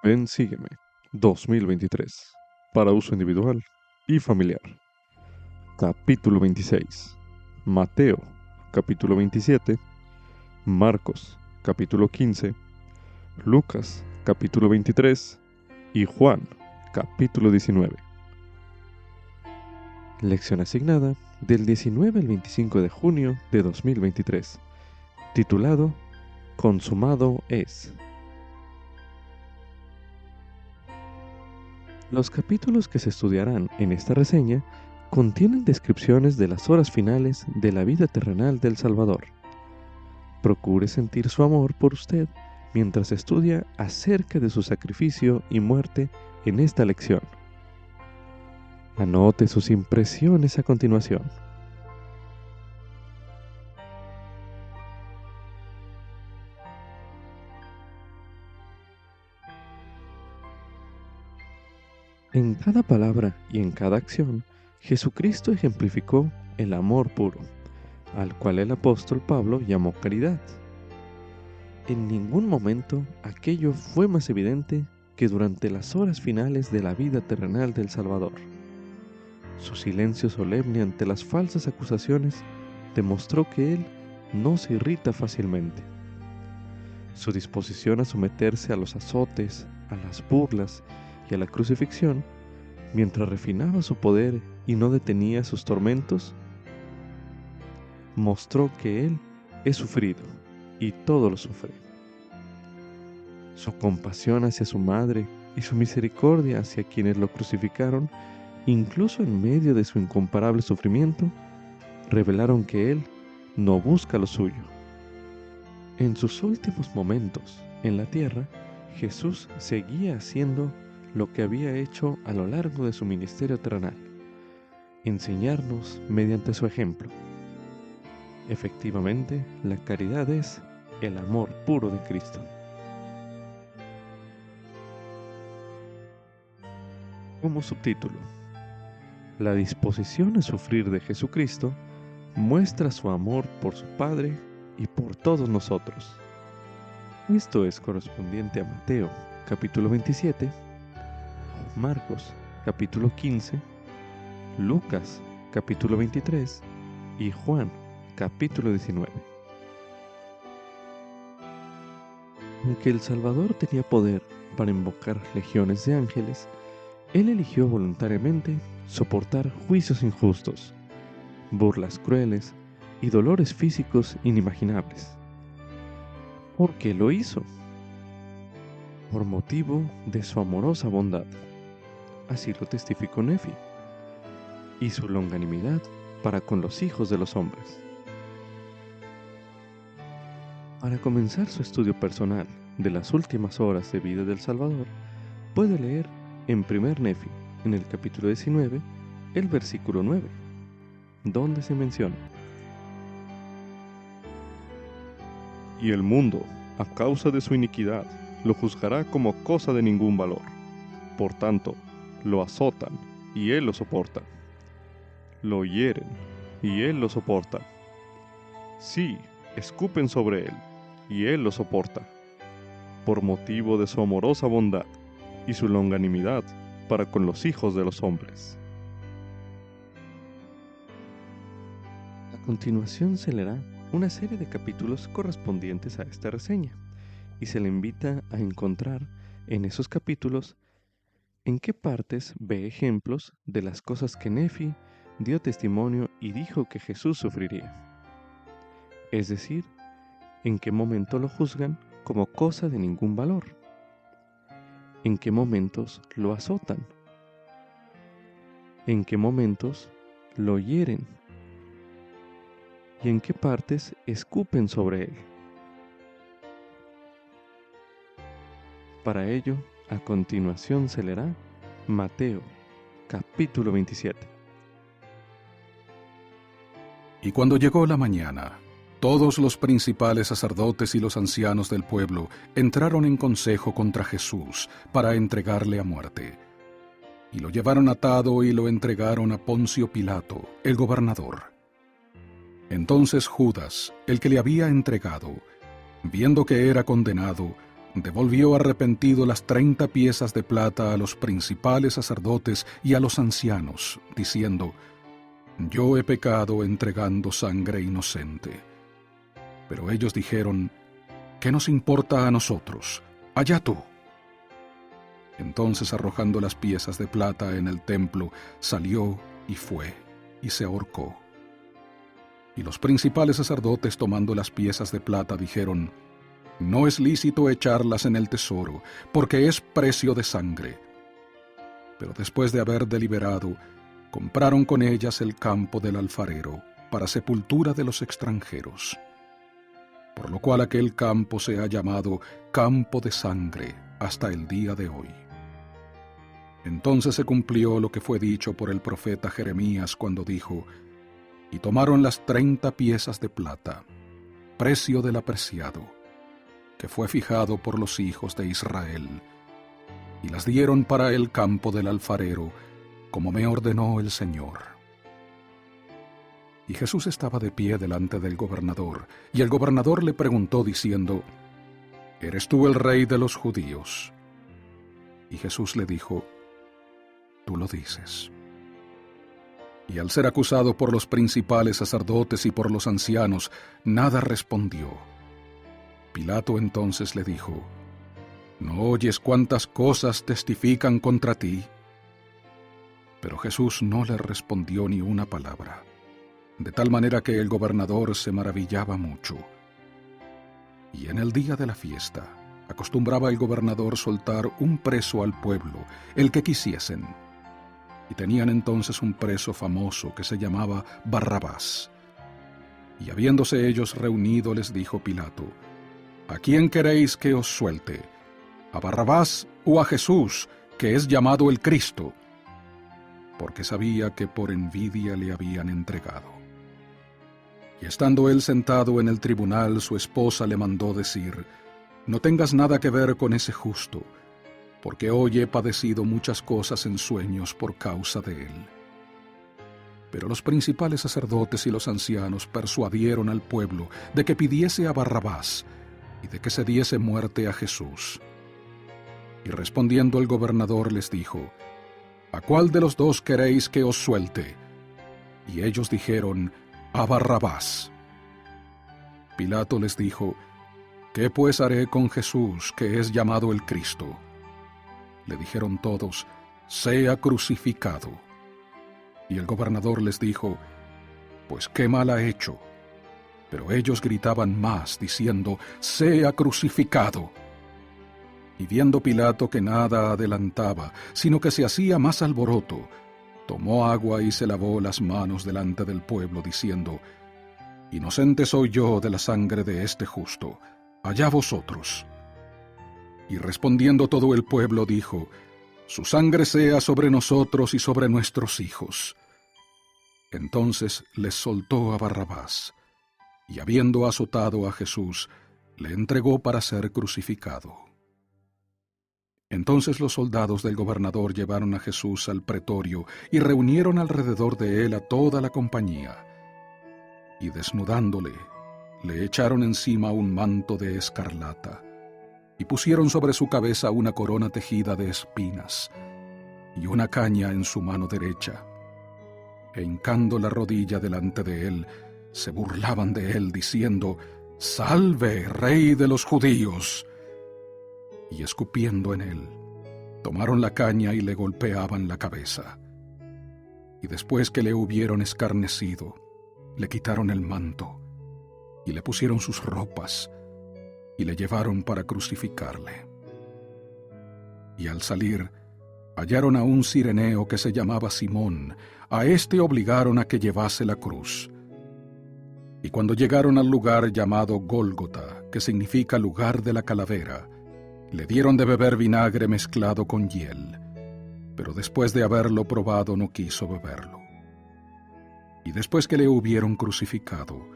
Ven, sígueme. 2023. Para uso individual y familiar. Capítulo 26. Mateo, capítulo 27. Marcos, capítulo 15. Lucas, capítulo 23. Y Juan, capítulo 19. Lección asignada del 19 al 25 de junio de 2023. Titulado Consumado es. Los capítulos que se estudiarán en esta reseña contienen descripciones de las horas finales de la vida terrenal del Salvador. Procure sentir su amor por usted mientras estudia acerca de su sacrificio y muerte en esta lección. Anote sus impresiones a continuación. En cada palabra y en cada acción, Jesucristo ejemplificó el amor puro, al cual el apóstol Pablo llamó caridad. En ningún momento aquello fue más evidente que durante las horas finales de la vida terrenal del Salvador. Su silencio solemne ante las falsas acusaciones demostró que él no se irrita fácilmente. Su disposición a someterse a los azotes, a las burlas y a la crucifixión, mientras refinaba su poder y no detenía sus tormentos, mostró que él es sufrido y todo lo sufre. Su compasión hacia su madre y su misericordia hacia quienes lo crucificaron, incluso en medio de su incomparable sufrimiento, revelaron que él no busca lo suyo. En sus últimos momentos en la tierra, Jesús seguía haciendo lo que había hecho a lo largo de su ministerio terrenal: enseñarnos mediante su ejemplo. Efectivamente, la caridad es el amor puro de Cristo. Como subtítulo: la disposición a sufrir de Jesucristo muestra su amor por su Padre y por todos nosotros. Esto es correspondiente a Mateo, capítulo 27, Marcos, capítulo 15, Lucas, capítulo 23 y Juan, capítulo 19. Aunque el Salvador tenía poder para invocar legiones de ángeles, él eligió voluntariamente soportar juicios injustos, burlas crueles y dolores físicos inimaginables. ¿Por qué lo hizo? Por motivo de su amorosa bondad, así lo testificó Nefi, y su longanimidad para con los hijos de los hombres. Para comenzar su estudio personal de las últimas horas de vida del Salvador, puede leer en 1 Nefi, en el capítulo 19, el versículo 9, donde se menciona: y el mundo, a causa de su iniquidad, lo juzgará como cosa de ningún valor. Por tanto, lo azotan, y él lo soporta. Lo hieren, y él lo soporta. Sí, escupen sobre él, y él lo soporta, por motivo de su amorosa bondad y su longanimidad para con los hijos de los hombres. A continuación se leerá una serie de capítulos correspondientes a esta reseña, y se le invita a encontrar en esos capítulos en qué partes ve ejemplos de las cosas que Nefi dio testimonio y dijo que Jesús sufriría. Es decir, en qué momento lo juzgan como cosa de ningún valor, en qué momentos lo azotan, en qué momentos lo hieren y en qué partes escupen sobre él. Para ello, a continuación se leerá Mateo, capítulo 27. Y cuando llegó la mañana, todos los principales sacerdotes y los ancianos del pueblo entraron en consejo contra Jesús para entregarle a muerte. Y lo llevaron atado y lo entregaron a Poncio Pilato, el gobernador. Entonces Judas, el que le había entregado, viendo que era condenado, devolvió arrepentido las 30 piezas de plata a los principales sacerdotes y a los ancianos, diciendo: «Yo he pecado entregando sangre inocente». Pero ellos dijeron: «¿Qué nos importa a nosotros? Allá tú». Entonces, arrojando las piezas de plata en el templo, salió y fue, y se ahorcó. Y los principales sacerdotes, tomando las piezas de plata, dijeron: «No es lícito echarlas en el tesoro, porque es precio de sangre». Pero después de haber deliberado, compraron con ellas el campo del alfarero, para sepultura de los extranjeros. Por lo cual aquel campo se ha llamado Campo de Sangre hasta el día de hoy. Entonces se cumplió lo que fue dicho por el profeta Jeremías cuando dijo: «Y tomaron las 30 piezas de plata, precio del apreciado, que fue fijado por los hijos de Israel, y las dieron para el campo del alfarero, como me ordenó el Señor». Y Jesús estaba de pie delante del gobernador, y el gobernador le preguntó diciendo: «¿Eres tú el rey de los judíos?». Y Jesús le dijo: «Tú lo dices». Y al ser acusado por los principales sacerdotes y por los ancianos, nada respondió. Pilato entonces le dijo: «¿No oyes cuántas cosas testifican contra ti?». Pero Jesús no le respondió ni una palabra, de tal manera que el gobernador se maravillaba mucho. Y en el día de la fiesta, acostumbraba el gobernador soltar un preso al pueblo, el que quisiesen. Y tenían entonces un preso famoso que se llamaba Barrabás. Y habiéndose ellos reunido, les dijo Pilato: «¿A quién queréis que os suelte? ¿A Barrabás o a Jesús, que es llamado el Cristo?». Porque sabía que por envidia le habían entregado. Y estando él sentado en el tribunal, su esposa le mandó decir: «No tengas nada que ver con ese justo, porque hoy he padecido muchas cosas en sueños por causa de él». Pero los principales sacerdotes y los ancianos persuadieron al pueblo de que pidiese a Barrabás y de que se diese muerte a Jesús. Y respondiendo el gobernador les dijo: «¿A cuál de los dos queréis que os suelte?». Y ellos dijeron: «A Barrabás». Pilato les dijo: «¿Qué pues haré con Jesús, que es llamado el Cristo?». Le dijeron todos: «Sea crucificado». Y el gobernador les dijo: «Pues qué mal ha hecho». Pero ellos gritaban más, diciendo: «Sea crucificado». Y viendo Pilato que nada adelantaba, sino que se hacía más alboroto, tomó agua y se lavó las manos delante del pueblo, diciendo: «Inocente soy yo de la sangre de este justo, allá vosotros». Y respondiendo todo el pueblo dijo: «Su sangre sea sobre nosotros y sobre nuestros hijos». Entonces les soltó a Barrabás, y habiendo azotado a Jesús, le entregó para ser crucificado. Entonces los soldados del gobernador llevaron a Jesús al pretorio y reunieron alrededor de él a toda la compañía. Y desnudándole, le echaron encima un manto de escarlata, y pusieron sobre su cabeza una corona tejida de espinas, y una caña en su mano derecha. E hincando la rodilla delante de él, se burlaban de él, diciendo: «Salve, Rey de los judíos». Y escupiendo en él, tomaron la caña y le golpeaban la cabeza. Y después que le hubieron escarnecido, le quitaron el manto, y le pusieron sus ropas, y le llevaron para crucificarle. Y al salir, hallaron a un cireneo que se llamaba Simón. A éste obligaron a que llevase la cruz. Y cuando llegaron al lugar llamado Gólgota, que significa lugar de la calavera, le dieron de beber vinagre mezclado con hiel, pero después de haberlo probado no quiso beberlo. Y después que le hubieron crucificado,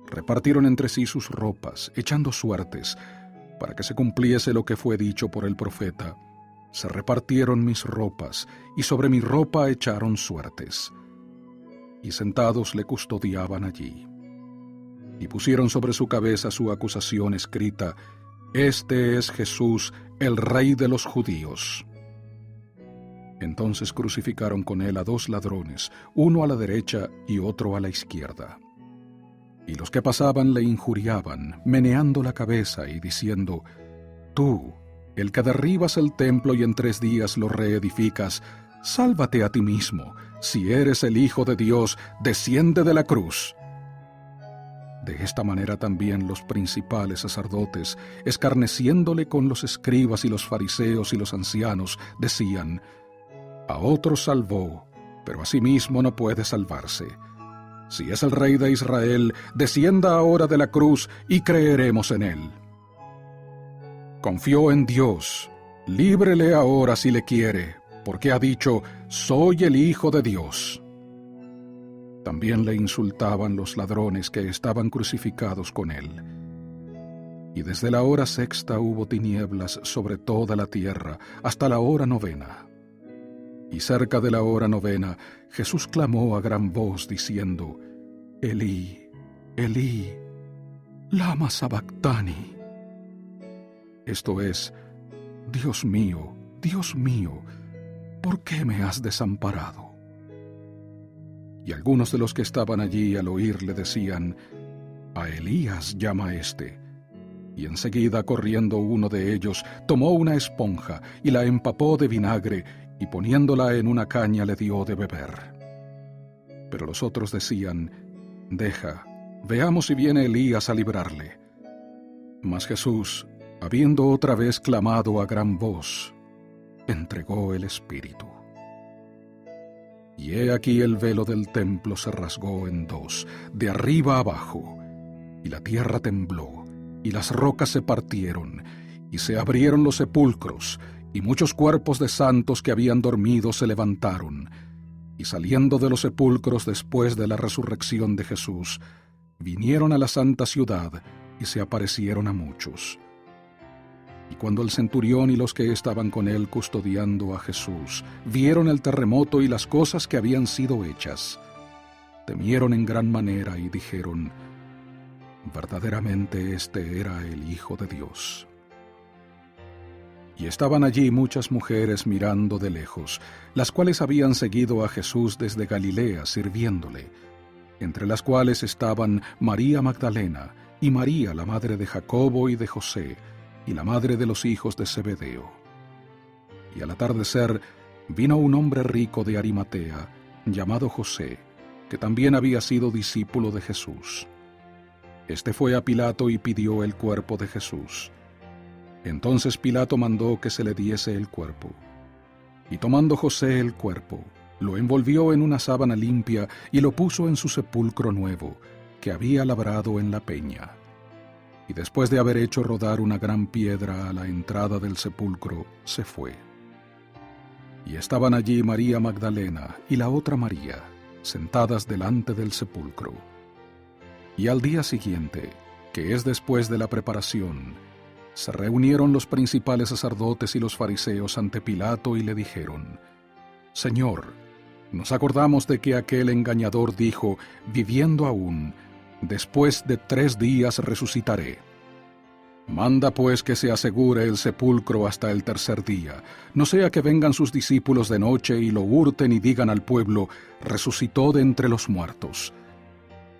repartieron entre sí sus ropas, echando suertes, para que se cumpliese lo que fue dicho por el profeta: «Se repartieron mis ropas, y sobre mi ropa echaron suertes». Y sentados le custodiaban allí. Y pusieron sobre su cabeza su acusación escrita, Este es Jesús, el Rey de los judíos. Entonces crucificaron con él a 2 ladrones, uno a la derecha y otro a la izquierda. Y los que pasaban le injuriaban, meneando la cabeza y diciendo: Tú, el que derribas el templo y en 3 días lo reedificas, sálvate a ti mismo. Si eres el Hijo de Dios, desciende de la cruz. De esta manera también los principales sacerdotes, escarneciéndole con los escribas y los fariseos y los ancianos, decían: A otros salvó, pero a sí mismo no puede salvarse. Si es el Rey de Israel, descienda ahora de la cruz y creeremos en él. Confió en Dios, líbrele ahora si le quiere, porque ha dicho: Soy el Hijo de Dios. También le insultaban los ladrones que estaban crucificados con él. Y desde la hora 6ª hubo tinieblas sobre toda la tierra, hasta la hora 9ª. Y cerca de la hora 9ª, Jesús clamó a gran voz, diciendo: Elí, Elí, lama sabactani. Esto es: Dios mío, ¿por qué me has desamparado? Y algunos de los que estaban allí al oírle decían: A Elías llama éste. Y enseguida, corriendo uno de ellos, tomó una esponja y la empapó de vinagre, y poniéndola en una caña le dio de beber. Pero los otros decían: Deja, veamos si viene Elías a librarle. Mas Jesús, habiendo otra vez clamado a gran voz, entregó el Espíritu. Y he aquí el velo del templo se rasgó en 2, de arriba abajo, y la tierra tembló, y las rocas se partieron, y se abrieron los sepulcros, y muchos cuerpos de santos que habían dormido se levantaron, y saliendo de los sepulcros después de la resurrección de Jesús, vinieron a la santa ciudad y se aparecieron a muchos. Y cuando el centurión y los que estaban con él custodiando a Jesús vieron el terremoto y las cosas que habían sido hechas, temieron en gran manera y dijeron: Verdaderamente este era el Hijo de Dios. Y estaban allí muchas mujeres mirando de lejos, las cuales habían seguido a Jesús desde Galilea sirviéndole, entre las cuales estaban María Magdalena y María, la madre de Jacobo y de José, y la madre de los hijos de Zebedeo. Y al atardecer vino un hombre rico de Arimatea, llamado José, que también había sido discípulo de Jesús. Este fue a Pilato y pidió el cuerpo de Jesús. Entonces Pilato mandó que se le diese el cuerpo. Y tomando José el cuerpo, lo envolvió en una sábana limpia y lo puso en su sepulcro nuevo, que había labrado en la peña. Y después de haber hecho rodar una gran piedra a la entrada del sepulcro, se fue. Y estaban allí María Magdalena y la otra María, sentadas delante del sepulcro. Y al día siguiente, que es después de la preparación, se reunieron los principales sacerdotes y los fariseos ante Pilato y le dijeron: Señor, nos acordamos de que aquel engañador dijo, viviendo aún: Después de 3 días resucitaré. Manda pues que se asegure el sepulcro hasta el 3er día, no sea que vengan sus discípulos de noche y lo hurten y digan al pueblo: resucitó de entre los muertos.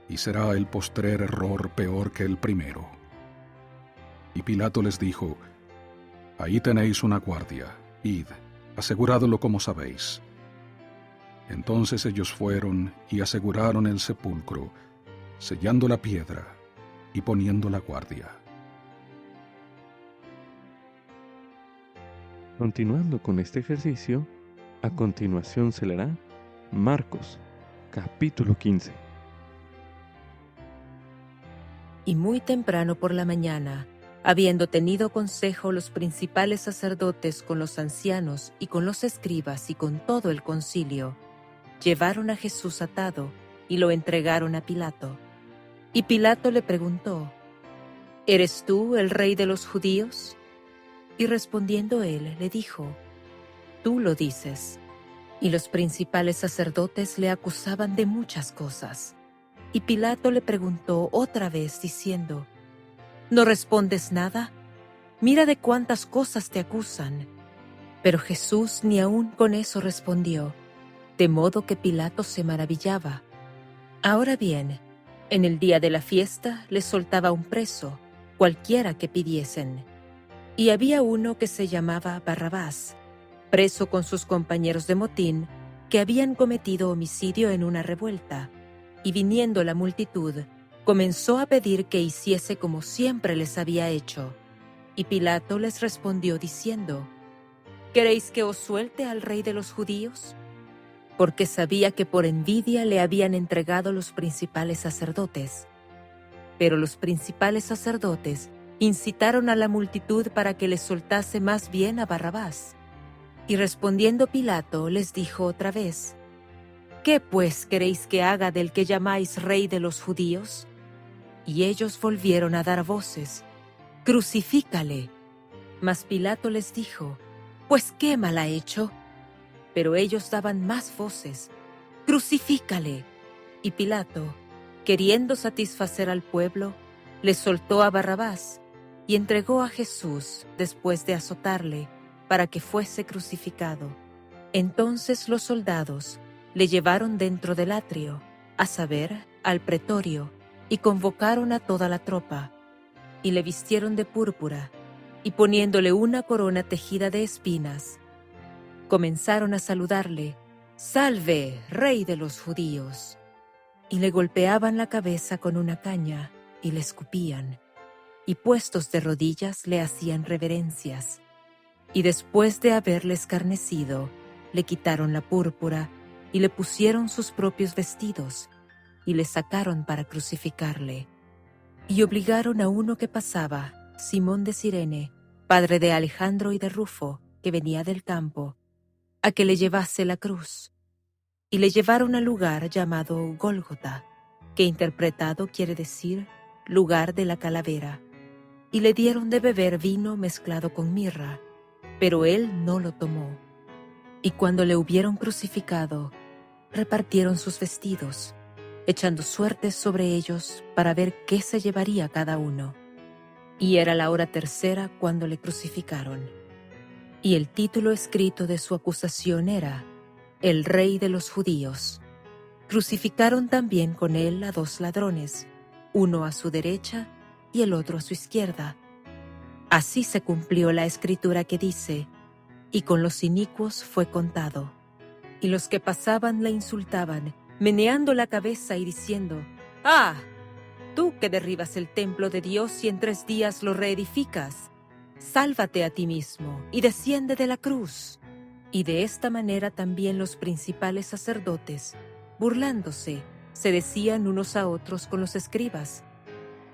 Y será el postrer error peor que el primero. Y Pilato les dijo: Ahí tenéis una guardia, id, aseguradlo como sabéis. Entonces ellos fueron y aseguraron el sepulcro, sellando la piedra y poniendo la guardia. Continuando con este ejercicio, a continuación se leerá Marcos, capítulo 15. Y muy temprano por la mañana, habiendo tenido consejo los principales sacerdotes con los ancianos y con los escribas y con todo el concilio, llevaron a Jesús atado y lo entregaron a Pilato. Y Pilato le preguntó: ¿Eres tú el rey de los judíos? Y respondiendo él, le dijo: Tú lo dices. Y los principales sacerdotes le acusaban de muchas cosas. Y Pilato le preguntó otra vez, diciendo: ¿No respondes nada? mira de cuántas cosas te acusan. Pero Jesús ni aun con eso respondió, de modo que Pilato se maravillaba. Ahora bien, en el día de la fiesta les soltaba un preso, cualquiera que pidiesen. Y había uno que se llamaba Barrabás, preso con sus compañeros de motín, que habían cometido homicidio en una revuelta, y viniendo la multitud, comenzó a pedir que hiciese como siempre les había hecho. Y Pilato les respondió diciendo, ¿queréis que os suelte al rey de los judíos? Porque sabía que por envidia le habían entregado los principales sacerdotes. Pero los principales sacerdotes incitaron a la multitud para que les soltase más bien a Barrabás. Y respondiendo Pilato les dijo otra vez, ¿qué pues queréis que haga del que llamáis rey de los judíos? Y ellos volvieron a dar voces, crucifícale. Mas Pilato les dijo, pues ¿qué mal ha hecho? Pero ellos daban más voces, crucifícale. Y Pilato, queriendo satisfacer al pueblo, les soltó a Barrabás y entregó a Jesús después de azotarle para que fuese crucificado. Entonces los soldados le llevaron dentro del atrio, a saber, al pretorio, y convocaron a toda la tropa, y le vistieron de púrpura, y poniéndole una corona tejida de espinas, comenzaron a saludarle, «Salve, Rey de los judíos», y le golpeaban la cabeza con una caña, y le escupían, y puestos de rodillas le hacían reverencias. Y después de haberle escarnecido, le quitaron la púrpura, y le pusieron sus propios vestidos, y le sacaron para crucificarle. Y obligaron a uno que pasaba, Simón de Cirene, padre de Alejandro y de Rufo, que venía del campo, a que le llevase la cruz. Y le llevaron al lugar llamado Gólgota, que interpretado quiere decir lugar de la calavera. Y le dieron de beber vino mezclado con mirra, pero él no lo tomó. Y cuando le hubieron crucificado, repartieron sus vestidos, echando suertes sobre ellos para ver qué se llevaría cada uno. Y era la hora tercera cuando le crucificaron. Y el título escrito de su acusación era «El Rey de los Judíos». Crucificaron también con él a 2 ladrones, uno a su derecha y el otro a su izquierda. Así se cumplió la escritura que dice, «Y con los inicuos fue contado». Y los que pasaban le insultaban, meneando la cabeza y diciendo, «¡Ah! Tú que derribas el templo de Dios y en 3 días lo reedificas, sálvate a ti mismo y desciende de la cruz». Y de esta manera también los principales sacerdotes, burlándose, se decían unos a otros con los escribas,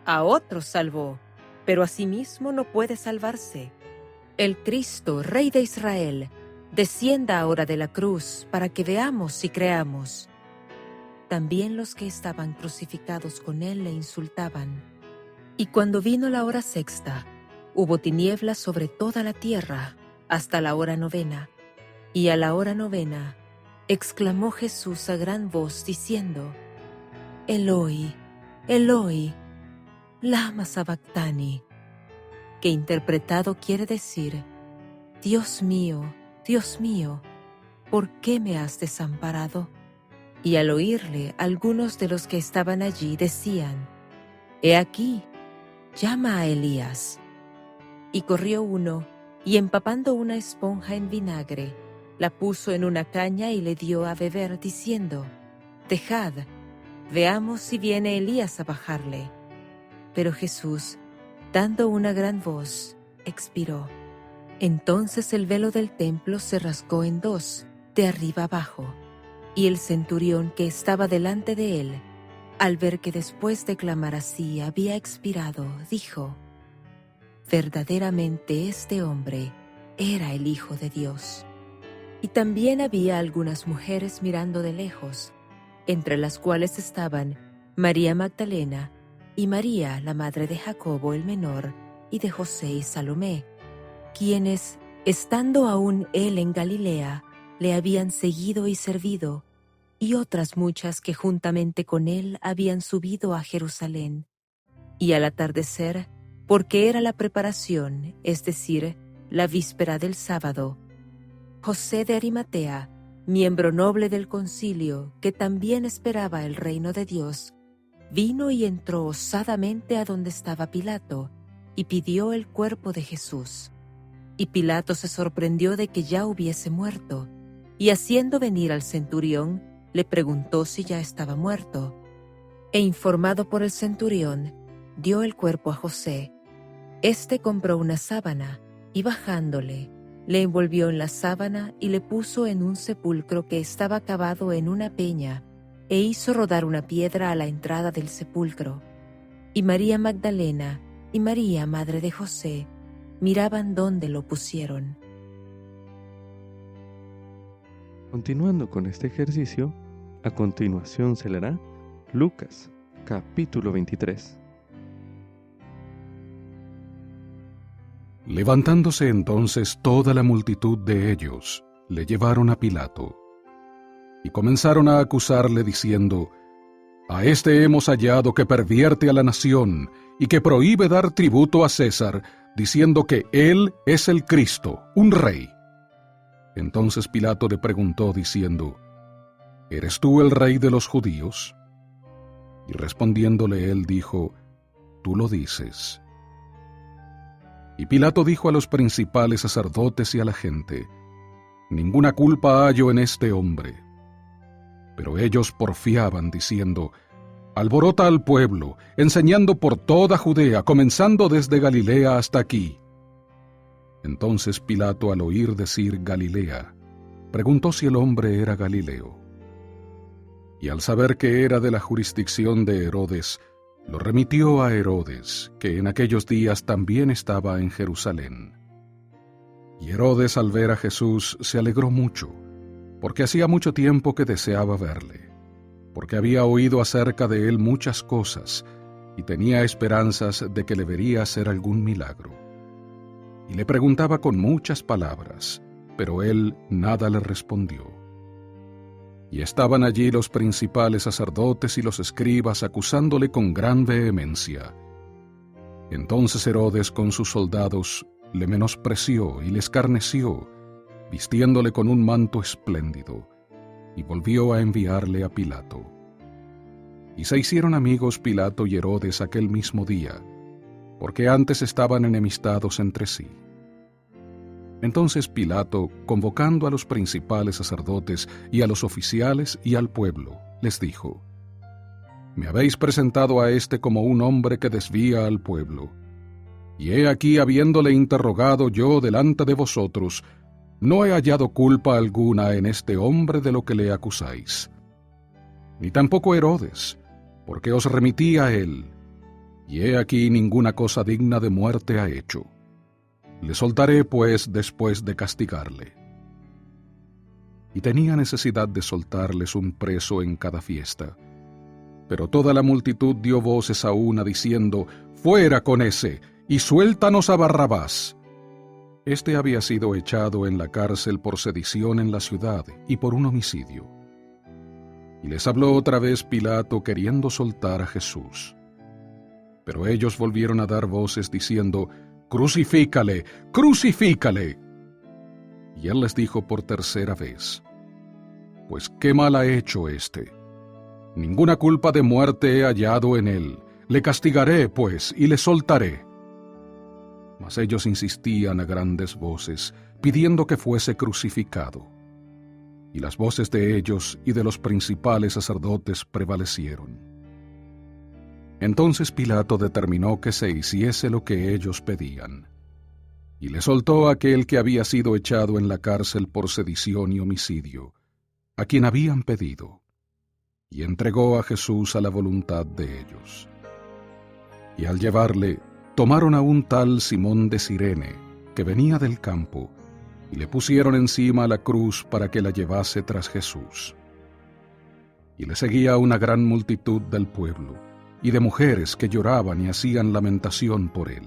«A otros salvó, pero a sí mismo no puede salvarse. El Cristo, Rey de Israel, descienda ahora de la cruz para que veamos y creamos». También los que estaban crucificados con él le insultaban. Y cuando vino la hora sexta, hubo tinieblas sobre toda la tierra hasta la hora 9. Y a la hora 9 exclamó Jesús a gran voz diciendo, «Eloi, Eloi, lama sabactani», que interpretado quiere decir, Dios mío, ¿por qué me has desamparado?» Y al oírle, algunos de los que estaban allí decían, «He aquí, llama a Elías». Y corrió uno, y empapando una esponja en vinagre, la puso en una caña y le dio a beber, diciendo, «Dejad, veamos si viene Elías a bajarle». Pero Jesús, dando una gran voz, expiró. Entonces el velo del templo se rasgó en 2, de arriba abajo. Y el centurión que estaba delante de él, al ver que después de clamar así había expirado, dijo, «Verdaderamente este hombre era el Hijo de Dios». Y también había algunas mujeres mirando de lejos, entre las cuales estaban María Magdalena y María, la madre de Jacobo el menor, y de José y Salomé, quienes, estando aún él en Galilea, le habían seguido y servido, y otras muchas que juntamente con él habían subido a Jerusalén. Y al atardecer, porque era la preparación, es decir, la víspera del sábado. José de Arimatea, miembro noble del concilio, que también esperaba el reino de Dios, vino y entró osadamente a donde estaba Pilato, y pidió el cuerpo de Jesús. Y Pilato se sorprendió de que ya hubiese muerto, y haciendo venir al centurión, le preguntó si ya estaba muerto. E informado por el centurión, dio el cuerpo a José. Este compró una sábana, y bajándole, le envolvió en la sábana y le puso en un sepulcro que estaba cavado en una peña, e hizo rodar una piedra a la entrada del sepulcro. Y María Magdalena y María, madre de José, miraban dónde lo pusieron. Continuando con este ejercicio, a continuación se leerá Lucas, capítulo 23. Levantándose entonces toda la multitud de ellos, le llevaron a Pilato. Y comenzaron a acusarle diciendo: «A este hemos hallado que pervierte a la nación y que prohíbe dar tributo a César, diciendo que él es el Cristo, un rey». Entonces Pilato le preguntó diciendo: «¿Eres tú el rey de los judíos?». Y respondiéndole él dijo: «Tú lo dices». Y Pilato dijo a los principales sacerdotes y a la gente: «Ninguna culpa hallo en este hombre». Pero ellos porfiaban diciendo: «Alborota al pueblo, enseñando por toda Judea, comenzando desde Galilea hasta aquí». Entonces Pilato, al oír decir Galilea, preguntó si el hombre era Galileo. Y al saber que era de la jurisdicción de Herodes, lo remitió a Herodes, que en aquellos días también estaba en Jerusalén. Y Herodes, al ver a Jesús, se alegró mucho, porque hacía mucho tiempo que deseaba verle, porque había oído acerca de él muchas cosas, y tenía esperanzas de que le vería hacer algún milagro. Y le preguntaba con muchas palabras, pero él nada le respondió. Y estaban allí los principales sacerdotes y los escribas acusándole con gran vehemencia. Entonces Herodes con sus soldados le menospreció y le escarneció, vistiéndole con un manto espléndido, y volvió a enviarle a Pilato. Y se hicieron amigos Pilato y Herodes aquel mismo día, porque antes estaban enemistados entre sí. Entonces Pilato, convocando a los principales sacerdotes y a los oficiales y al pueblo, les dijo: «Me habéis presentado a este como un hombre que desvía al pueblo. Y he aquí, habiéndole interrogado yo delante de vosotros, no he hallado culpa alguna en este hombre de lo que le acusáis. Ni tampoco Herodes, porque os remití a él, y he aquí ninguna cosa digna de muerte ha hecho. Le soltaré, pues, después de castigarle». Y tenía necesidad de soltarles un preso en cada fiesta. Pero toda la multitud dio voces a una diciendo: «¡Fuera con ese, y suéltanos a Barrabás!». Este había sido echado en la cárcel por sedición en la ciudad y por un homicidio. Y les habló otra vez Pilato queriendo soltar a Jesús. Pero ellos volvieron a dar voces diciendo: «¡Crucifícale! ¡Crucifícale!». Y él les dijo por tercera vez: «Pues qué mal ha hecho éste. Ninguna culpa de muerte he hallado en él. Le castigaré, pues, y le soltaré». Mas ellos insistían a grandes voces, pidiendo que fuese crucificado. Y las voces de ellos y de los principales sacerdotes prevalecieron. Entonces Pilato determinó que se hiciese lo que ellos pedían, y le soltó a aquel que había sido echado en la cárcel por sedición y homicidio, a quien habían pedido, y entregó a Jesús a la voluntad de ellos. Y al llevarle, tomaron a un tal Simón de Cirene, que venía del campo, y le pusieron encima la cruz para que la llevase tras Jesús. Y le seguía una gran multitud del pueblo, y de mujeres que lloraban y hacían lamentación por él.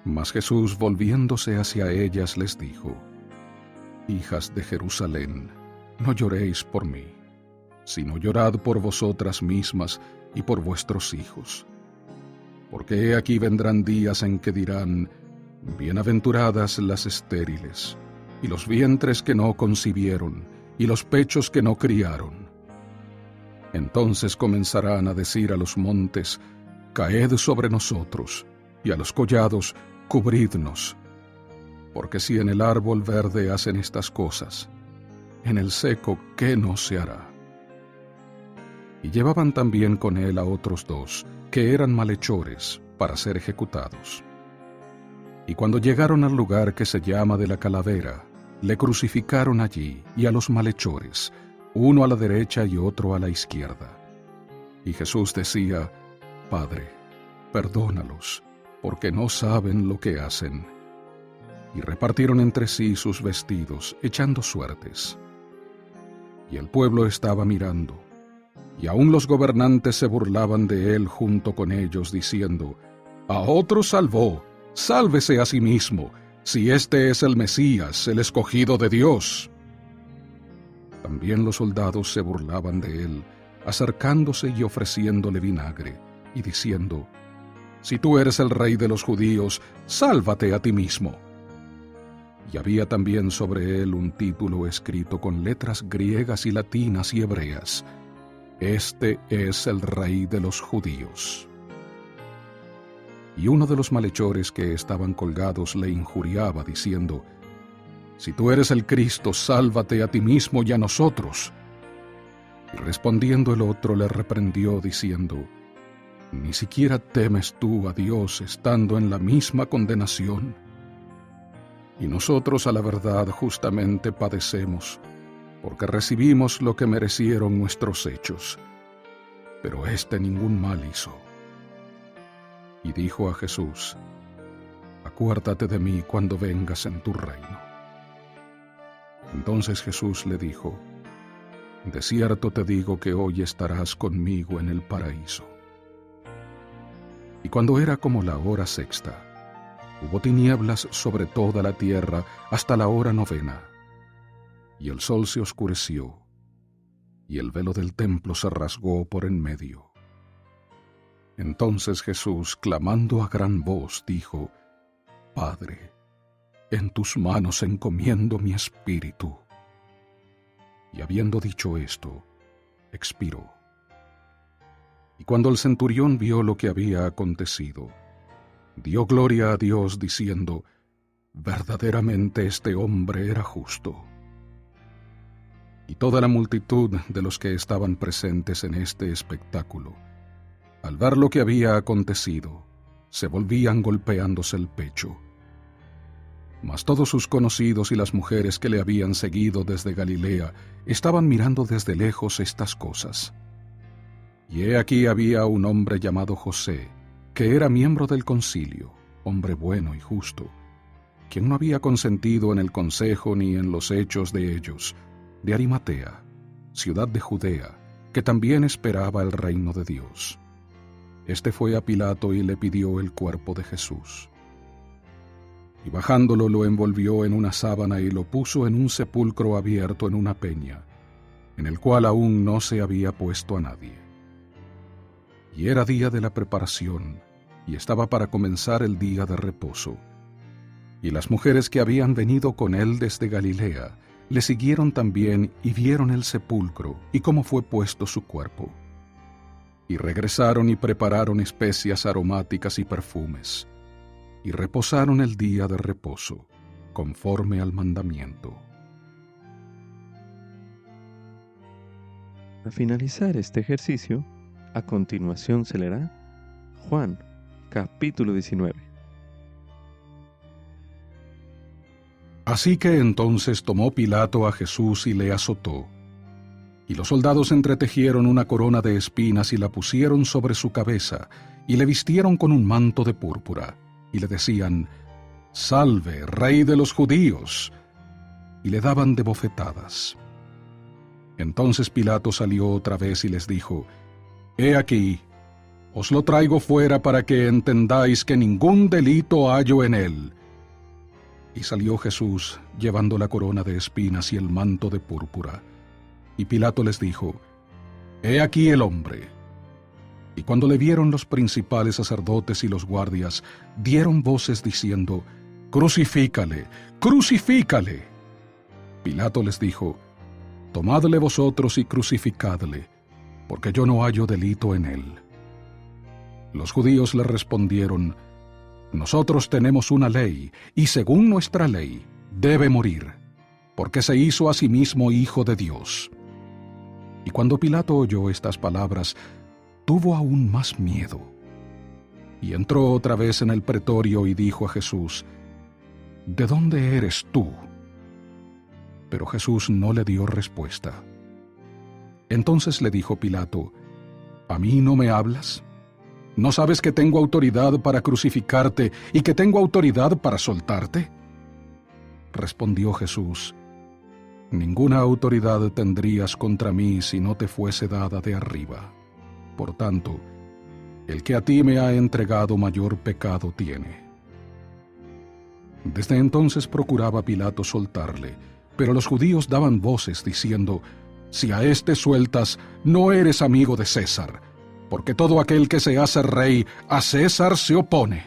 Mas Jesús, volviéndose hacia ellas, les dijo: «Hijas de Jerusalén, no lloréis por mí, sino llorad por vosotras mismas y por vuestros hijos. Porque he aquí vendrán días en que dirán: bienaventuradas las estériles, y los vientres que no concibieron, y los pechos que no criaron. Entonces comenzarán a decir a los montes: caed sobre nosotros, y a los collados: cubridnos. Porque si en el árbol verde hacen estas cosas, en el seco, ¿qué no se hará? Y llevaban también con él a otros dos, que eran malhechores, para ser ejecutados. Y cuando llegaron al lugar que se llama de la Calavera, le crucificaron allí, y a los malhechores, uno a la derecha y otro a la izquierda. Y Jesús decía: Padre, perdónalos, porque no saben lo que hacen. Y repartieron entre sí sus vestidos, echando suertes. Y el pueblo estaba mirando, y aun los gobernantes se burlaban de él junto con ellos, diciendo: a otro salvó, sálvese a sí mismo, si este es el Mesías, el escogido de Dios. También los soldados se burlaban de él, acercándose y ofreciéndole vinagre, y diciendo: si tú eres el rey de los judíos, sálvate a ti mismo. Y había también sobre él un título escrito con letras griegas y latinas y hebreas: Este es el Rey de los Judíos. Y uno de los malhechores que estaban colgados le injuriaba, diciendo: si tú eres el Cristo, sálvate a ti mismo y a nosotros. Y respondiendo el otro le reprendió, diciendo: ¿ni siquiera temes tú a Dios estando en la misma condenación? Y nosotros a la verdad justamente padecemos, porque recibimos lo que merecieron nuestros hechos, pero éste ningún mal hizo. Y dijo a Jesús: acuérdate de mí cuando vengas en tu reino. Entonces Jesús le dijo: de cierto te digo que hoy estarás conmigo en el paraíso. Y cuando era como la hora sexta, hubo tinieblas sobre toda la tierra hasta la hora novena. Y el sol se oscureció, y el velo del templo se rasgó por en medio. Entonces Jesús, clamando a gran voz, dijo: Padre, en tus manos encomiendo mi espíritu. Y habiendo dicho esto, expiró. Y cuando el centurión vio lo que había acontecido, dio gloria a Dios, diciendo: verdaderamente este hombre era justo. Y toda la multitud de los que estaban presentes en este espectáculo, al ver lo que había acontecido, se volvían golpeándose el pecho. Mas todos sus conocidos y las mujeres que le habían seguido desde Galilea estaban mirando desde lejos estas cosas. Y he aquí había un hombre llamado José, que era miembro del concilio, hombre bueno y justo, quien no había consentido en el consejo ni en los hechos de ellos, de Arimatea, ciudad de Judea, que también esperaba el reino de Dios. Este fue a Pilato y le pidió el cuerpo de Jesús. Y bajándolo lo envolvió en una sábana y lo puso en un sepulcro abierto en una peña, en el cual aún no se había puesto a nadie. Y era día de la preparación, y estaba para comenzar el día de reposo. Y las mujeres que habían venido con él desde Galilea le siguieron también y vieron el sepulcro y cómo fue puesto su cuerpo. Y regresaron y prepararon especias aromáticas y perfumes, y reposaron el día de reposo, conforme al mandamiento. Al finalizar este ejercicio, a continuación se leerá Juan, capítulo 19. Así que entonces tomó Pilato a Jesús y le azotó. Y los soldados entretejieron una corona de espinas y la pusieron sobre su cabeza, y le vistieron con un manto de púrpura, y le decían: Salve, Rey de los Judíos, y le daban de bofetadas. Entonces Pilato salió otra vez y les dijo: He aquí, os lo traigo fuera para que entendáis que ningún delito hallo en él. Y salió Jesús, llevando la corona de espinas y el manto de púrpura. Y Pilato les dijo: He aquí el hombre. Y cuando le vieron los principales sacerdotes y los guardias, dieron voces diciendo: «¡Crucifícale! ¡Crucifícale!». Pilato les dijo: «Tomadle vosotros y crucificadle, porque yo no hallo delito en él». Los judíos le respondieron: «Nosotros tenemos una ley, y según nuestra ley debe morir, porque se hizo a sí mismo hijo de Dios». Y cuando Pilato oyó estas palabras, tuvo aún más miedo. Y entró otra vez en el pretorio y dijo a Jesús: «¿De dónde eres tú?». Pero Jesús no le dio respuesta. Entonces le dijo Pilato: «¿A mí no me hablas? ¿No sabes que tengo autoridad para crucificarte y que tengo autoridad para soltarte?». Respondió Jesús: «Ninguna autoridad tendrías contra mí si no te fuese dada de arriba. Por tanto, el que a ti me ha entregado mayor pecado tiene». Desde entonces procuraba Pilato soltarle, pero los judíos daban voces diciendo: «Si a éste sueltas, no eres amigo de César, porque todo aquel que se hace rey, a César se opone».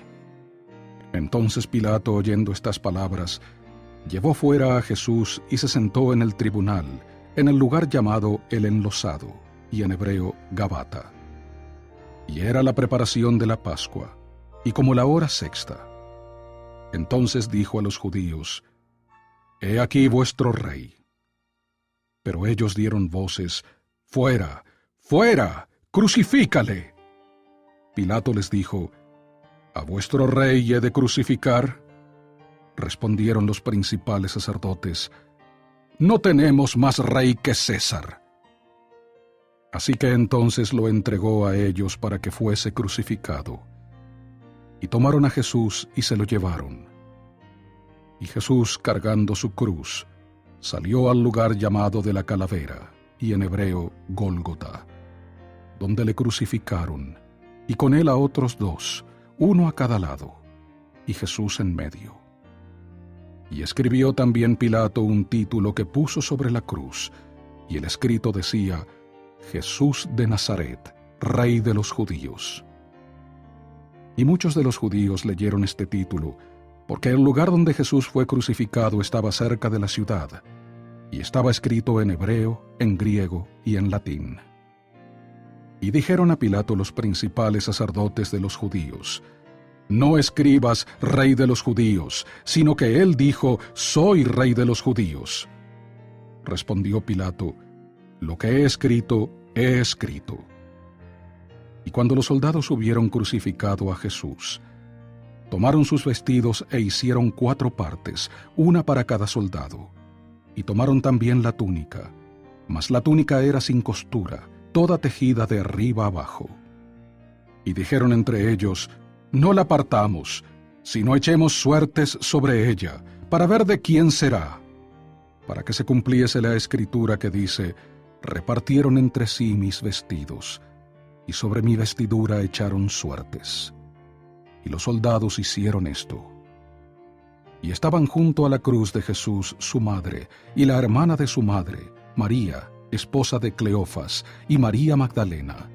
Entonces Pilato, oyendo estas palabras, llevó fuera a Jesús y se sentó en el tribunal, en el lugar llamado el Enlosado, y en hebreo Gabata. Y era la preparación de la Pascua, y como la hora sexta. Entonces dijo a los judíos: «He aquí vuestro rey». Pero ellos dieron voces: «¡Fuera! ¡Fuera! ¡Crucifícale!». Pilato les dijo: «¿A vuestro rey he de crucificar?». Respondieron los principales sacerdotes: «No tenemos más rey que César». Así que entonces lo entregó a ellos para que fuese crucificado. Y tomaron a Jesús y se lo llevaron. Y Jesús, cargando su cruz, salió al lugar llamado de la Calavera, y en hebreo Gólgota, donde le crucificaron, y con él a otros dos, uno a cada lado, y Jesús en medio. Y escribió también Pilato un título que puso sobre la cruz, y el escrito decía: «Jesús de Nazaret, Rey de los Judíos». Y muchos de los judíos leyeron este título, porque el lugar donde Jesús fue crucificado estaba cerca de la ciudad, y estaba escrito en hebreo, en griego y en latín. Y dijeron a Pilato los principales sacerdotes de los judíos: «No escribas Rey de los Judíos, sino que él dijo: Soy Rey de los Judíos». Respondió Pilato: «Lo que he escrito, he escrito». Y cuando los soldados hubieron crucificado a Jesús, tomaron sus vestidos e hicieron 4 partes, una para cada soldado. Y tomaron también la túnica, mas la túnica era sin costura, toda tejida de arriba abajo. Y dijeron entre ellos: «No la partamos, sino echemos suertes sobre ella, para ver de quién será». Para que se cumpliese la escritura que dice: «Repartieron entre sí mis vestidos, y sobre mi vestidura echaron suertes». Y los soldados hicieron esto. Y estaban junto a la cruz de Jesús su madre, y la hermana de su madre, María, esposa de Cleofas, y María Magdalena.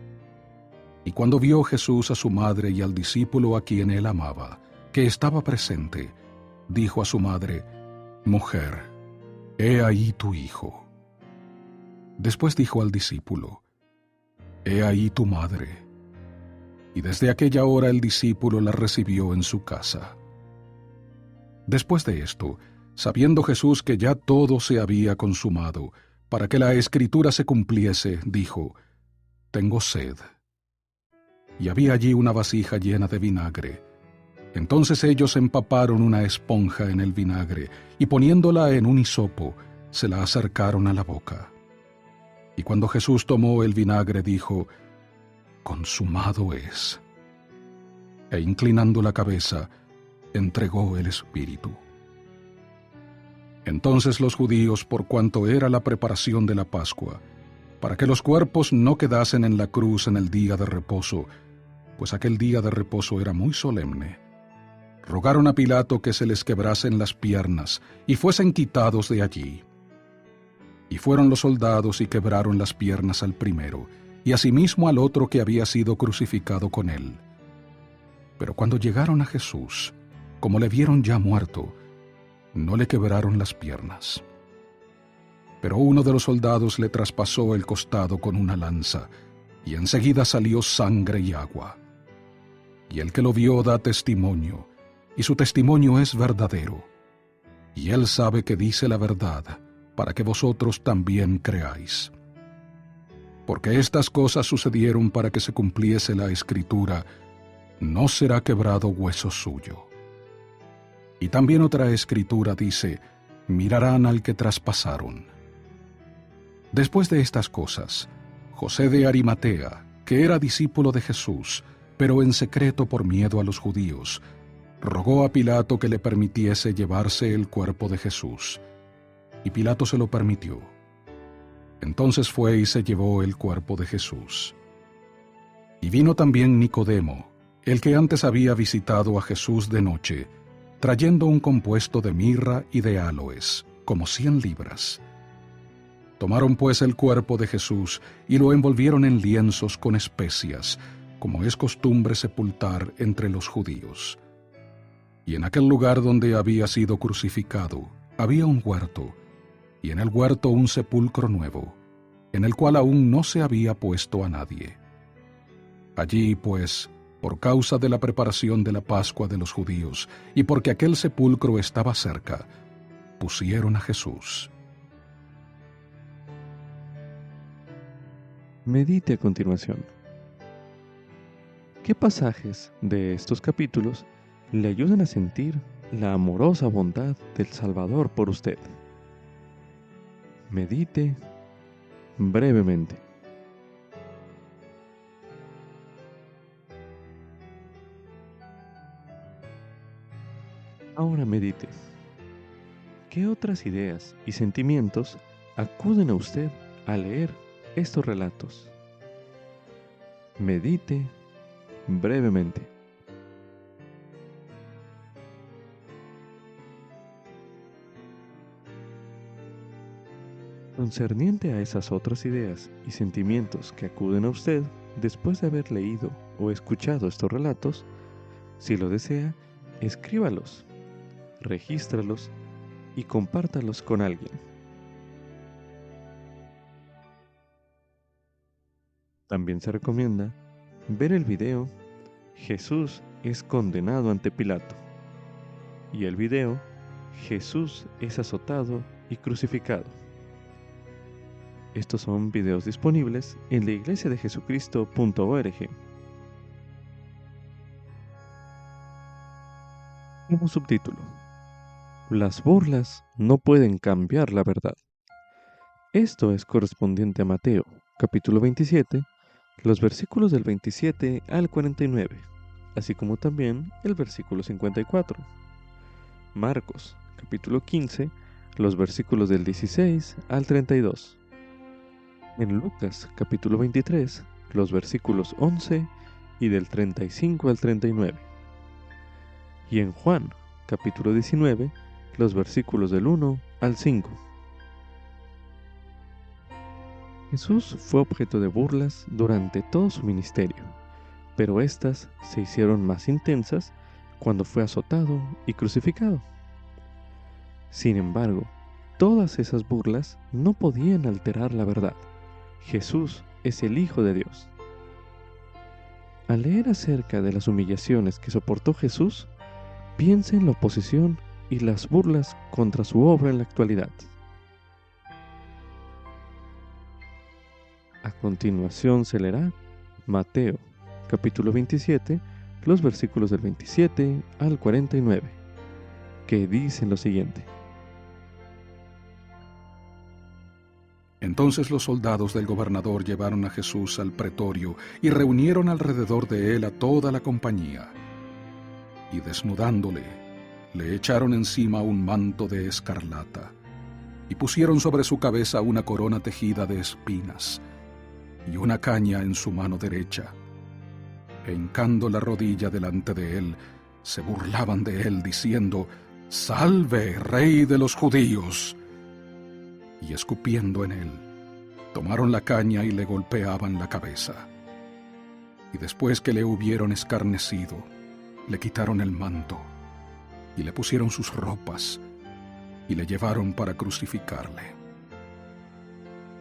Y cuando vio Jesús a su madre y al discípulo a quien él amaba, que estaba presente, dijo a su madre: «Mujer, he ahí tu hijo». Después dijo al discípulo: «He ahí tu madre». Y desde aquella hora el discípulo la recibió en su casa. Después de esto, sabiendo Jesús que ya todo se había consumado, para que la escritura se cumpliese, dijo: «Tengo sed». Y había allí una vasija llena de vinagre. Entonces ellos empaparon una esponja en el vinagre, y poniéndola en un hisopo, se la acercaron a la boca. Y cuando Jesús tomó el vinagre, dijo: «Consumado es». E inclinando la cabeza, entregó el espíritu. Entonces los judíos, por cuanto era la preparación de la Pascua, para que los cuerpos no quedasen en la cruz en el día de reposo, pues aquel día de reposo era muy solemne, rogaron a Pilato que se les quebrasen las piernas y fuesen quitados de allí. Y fueron los soldados y quebraron las piernas al primero, y asimismo al otro que había sido crucificado con él. Pero cuando llegaron a Jesús, como le vieron ya muerto, no le quebraron las piernas. Pero uno de los soldados le traspasó el costado con una lanza, y enseguida salió sangre y agua. Y el que lo vio da testimonio, y su testimonio es verdadero. Y él sabe que dice la verdad, para que vosotros también creáis. Porque estas cosas sucedieron para que se cumpliese la Escritura: no será quebrado hueso suyo. Y también otra Escritura dice: mirarán al que traspasaron. Después de estas cosas, José de Arimatea, que era discípulo de Jesús, pero en secreto por miedo a los judíos, rogó a Pilato que le permitiese llevarse el cuerpo de Jesús. Y Pilato se lo permitió. Entonces fue y se llevó el cuerpo de Jesús. Y vino también Nicodemo, el que antes había visitado a Jesús de noche, trayendo un compuesto de mirra y de áloes, como 100 libras. Tomaron pues el cuerpo de Jesús y lo envolvieron en lienzos con especias, como es costumbre sepultar entre los judíos. Y en aquel lugar donde había sido crucificado había un huerto, y en el huerto un sepulcro nuevo, en el cual aún no se había puesto a nadie. Allí, pues, por causa de la preparación de la Pascua de los judíos, y porque aquel sepulcro estaba cerca, pusieron a Jesús. Medite a continuación. ¿Qué pasajes de estos capítulos le ayudan a sentir la amorosa bondad del Salvador por usted? Medite brevemente. Ahora medite. ¿Qué otras ideas y sentimientos acuden a usted al leer estos relatos? Medite brevemente. Concerniente a esas otras ideas y sentimientos que acuden a usted después de haber leído o escuchado estos relatos, si lo desea, escríbalos, regístralos y compártalos con alguien. También se recomienda ver el video Jesús es condenado ante Pilato y el video Jesús es azotado y crucificado. Estos son videos disponibles en laiglesiadejesucristo.org. Como subtítulo: las burlas no pueden cambiar la verdad. Esto es correspondiente a Mateo, capítulo 27, los versículos del 27 al 49, así como también el versículo 54. Marcos, capítulo 15, los versículos del 16 al 32. En Lucas, capítulo 23, los versículos 11 y del 35 al 39. Y en Juan, capítulo 19, los versículos del 1 al 5. Jesús fue objeto de burlas durante todo su ministerio, pero éstas se hicieron más intensas cuando fue azotado y crucificado. Sin embargo, todas esas burlas no podían alterar la verdad. Jesús es el Hijo de Dios. Al leer acerca de las humillaciones que soportó Jesús, piensa en la oposición y las burlas contra su obra en la actualidad. A continuación se leerá Mateo, capítulo 27, los versículos del 27 al 49, que dicen lo siguiente. Entonces los soldados del gobernador llevaron a Jesús al pretorio y reunieron alrededor de él a toda la compañía. Y desnudándole, le echaron encima un manto de escarlata, y pusieron sobre su cabeza una corona tejida de espinas, y una caña en su mano derecha. E hincando la rodilla delante de él, se burlaban de él, diciendo: «Salve, Rey de los judíos», y escupiendo en él, Tomaron la caña y le golpeaban la cabeza. Y después que le hubieron escarnecido, le quitaron el manto y le pusieron sus ropas y le llevaron para crucificarle.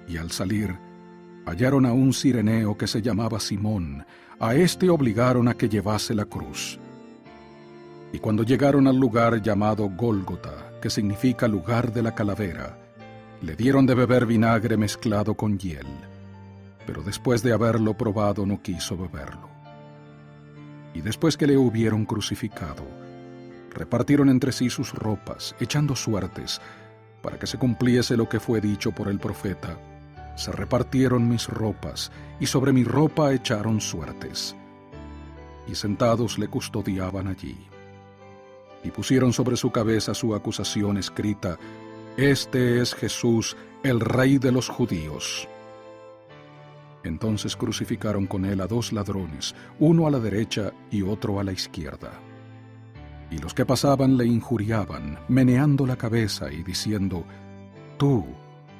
Y al salir, hallaron a un cireneo que se llamaba Simón. A éste obligaron a que llevase la cruz. Y cuando llegaron al lugar llamado Gólgota, que significa lugar de la calavera, le dieron de beber vinagre mezclado con hiel, pero después de haberlo probado no quiso beberlo. Y después que le hubieron crucificado, repartieron entre sí sus ropas, echando suertes, para que se cumpliese lo que fue dicho por el profeta: se repartieron mis ropas, y sobre mi ropa echaron suertes. Y sentados le custodiaban allí. Y pusieron sobre su cabeza su acusación escrita: Este es Jesús, el Rey de los Judíos. Entonces crucificaron con él a 2 ladrones, uno a la derecha y otro a la izquierda. Y los que pasaban le injuriaban, meneando la cabeza y diciendo: Tú,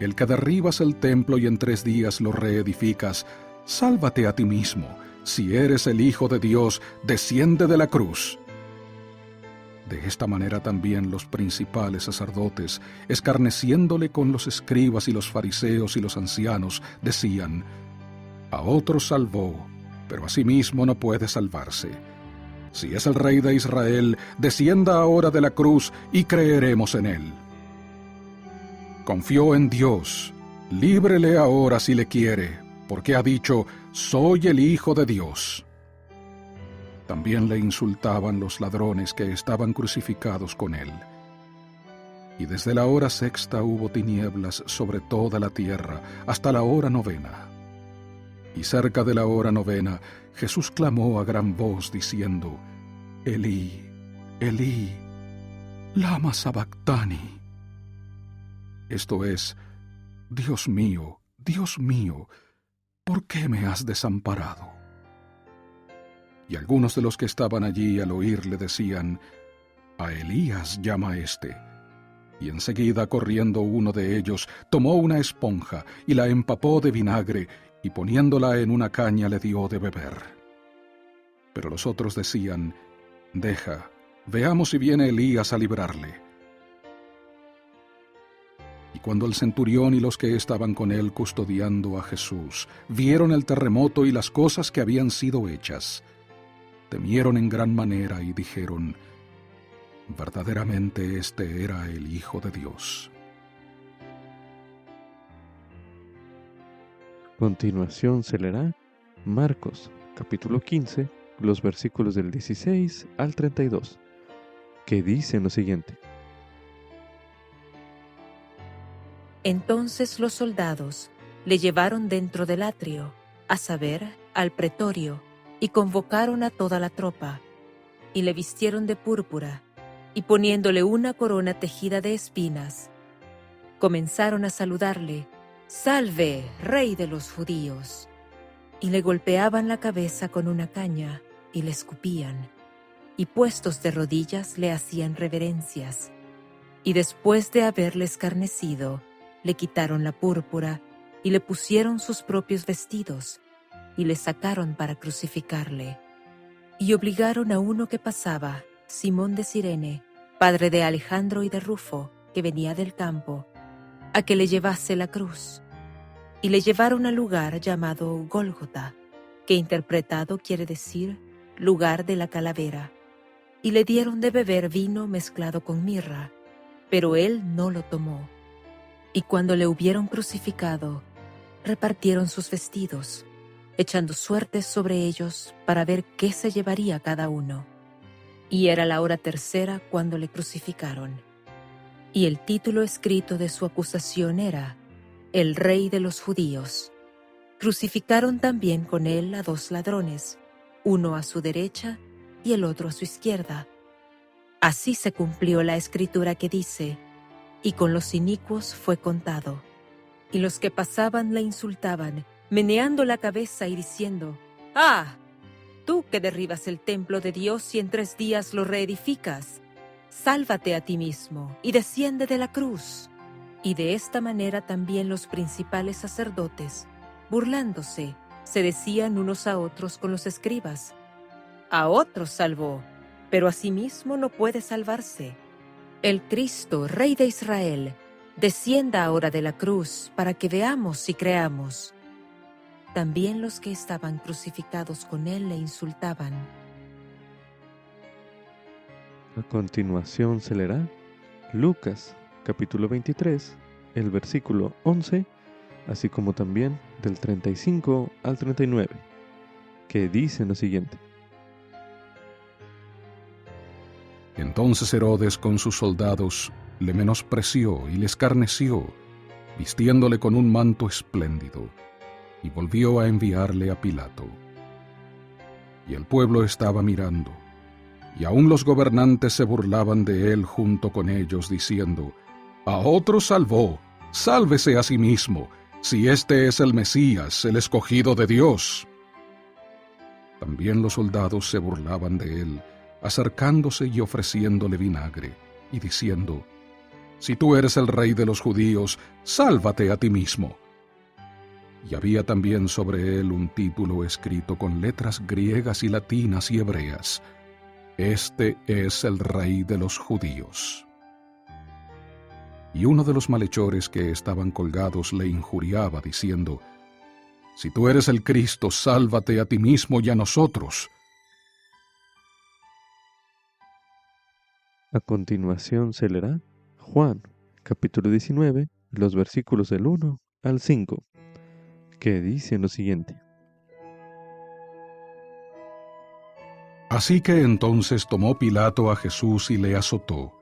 el que derribas el templo y en 3 días lo reedificas, sálvate a ti mismo. Si eres el Hijo de Dios, desciende de la cruz. De esta manera también los principales sacerdotes, escarneciéndole con los escribas y los fariseos y los ancianos, decían: A otros salvó, pero a sí mismo no puede salvarse. Si es el Rey de Israel, descienda ahora de la cruz y creeremos en él. Confió en Dios, líbrele ahora si le quiere, porque ha dicho: Soy el Hijo de Dios. También le insultaban los ladrones que estaban crucificados con él. Y desde la hora 6ª hubo tinieblas sobre toda la tierra, hasta la hora 9ª. Y cerca de la hora 9ª, Jesús clamó a gran voz, diciendo: Elí, Elí, lama sabactani. Esto es: Dios mío, ¿por qué me has desamparado? Y algunos de los que estaban allí al oírle decían: A Elías llama éste. Y enseguida, corriendo uno de ellos, tomó una esponja y la empapó de vinagre, y poniéndola en una caña le dio de beber. Pero los otros decían: Deja, veamos si viene Elías a librarle. Y cuando el centurión y los que estaban con él custodiando a Jesús vieron el terremoto y las cosas que habían sido hechas, temieron en gran manera y dijeron: Verdaderamente este era el Hijo de Dios. A continuación se leerá Marcos, capítulo 15, los versículos del 16 al 32, que dicen lo siguiente. Entonces los soldados le llevaron dentro del atrio, a saber, al pretorio, y convocaron a toda la tropa, y le vistieron de púrpura, y poniéndole una corona tejida de espinas, comenzaron a saludarle: «Salve, Rey de los Judíos». Y le golpeaban la cabeza con una caña, y le escupían, y puestos de rodillas le hacían reverencias. Y después de haberle escarnecido, le quitaron la púrpura, y le pusieron sus propios vestidos, y le sacaron para crucificarle. Y obligaron a uno que pasaba, Simón de Cirene, padre de Alejandro y de Rufo, que venía del campo, a que le llevase la cruz. Y le llevaron al lugar llamado Gólgota, que interpretado quiere decir lugar de la calavera. Y le dieron de beber vino mezclado con mirra, pero él no lo tomó. Y cuando le hubieron crucificado, repartieron sus vestidos, echando suertes sobre ellos para ver qué se llevaría cada uno. Y era la hora 3ª cuando le crucificaron. Y el título escrito de su acusación era: El Rey de los Judíos. Crucificaron también con él a 2 ladrones, uno a su derecha y el otro a su izquierda. Así se cumplió la escritura que dice: Y con los inicuos fue contado. Y los que pasaban le insultaban, meneando la cabeza y diciendo: «¡Ah! Tú que derribas el templo de Dios y en 3 días lo reedificas, sálvate a ti mismo y desciende de la cruz». Y de esta manera también los principales sacerdotes, burlándose, se decían unos a otros con los escribas: a otros salvó, pero a sí mismo no puede salvarse. El Cristo, Rey de Israel, descienda ahora de la cruz para que veamos y creamos. También los que estaban crucificados con él le insultaban. A continuación se leerá Lucas, capítulo 23, el versículo 11, así como también del 35 al 39, que dice lo siguiente. Entonces Herodes con sus soldados le menospreció y le escarneció, vistiéndole con un manto espléndido, y volvió a enviarle a Pilato. Y el pueblo estaba mirando, y aun los gobernantes se burlaban de él junto con ellos, diciendo: a otro salvó, sálvese a sí mismo, si este es el Mesías, el escogido de Dios. También los soldados se burlaban de él, acercándose y ofreciéndole vinagre, y diciendo: si tú eres el rey de los judíos, sálvate a ti mismo. Y había también sobre él un título escrito con letras griegas y latinas y hebreas: Este es el Rey de los judíos. Y uno de los malhechores que estaban colgados le injuriaba, diciendo: si tú eres el Cristo, sálvate a ti mismo y a nosotros. A continuación se leerá Juan, capítulo 19, los versículos del 1 al 5, que dicen lo siguiente. Así que entonces tomó Pilato a Jesús y le azotó.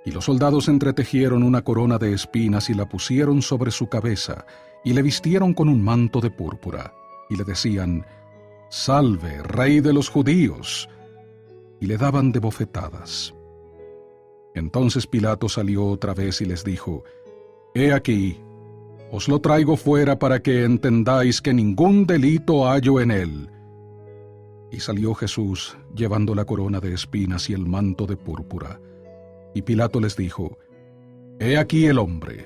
Y los soldados entretejieron una corona de espinas y la pusieron sobre su cabeza, y le vistieron con un manto de púrpura, y le decían: Salve, Rey de los judíos, y le daban de bofetadas. Entonces Pilato salió otra vez y les dijo: He aquí, os lo traigo fuera para que entendáis que ningún delito hallo en él. Y salió Jesús, llevando la corona de espinas y el manto de púrpura. Y Pilato les dijo: He aquí el hombre.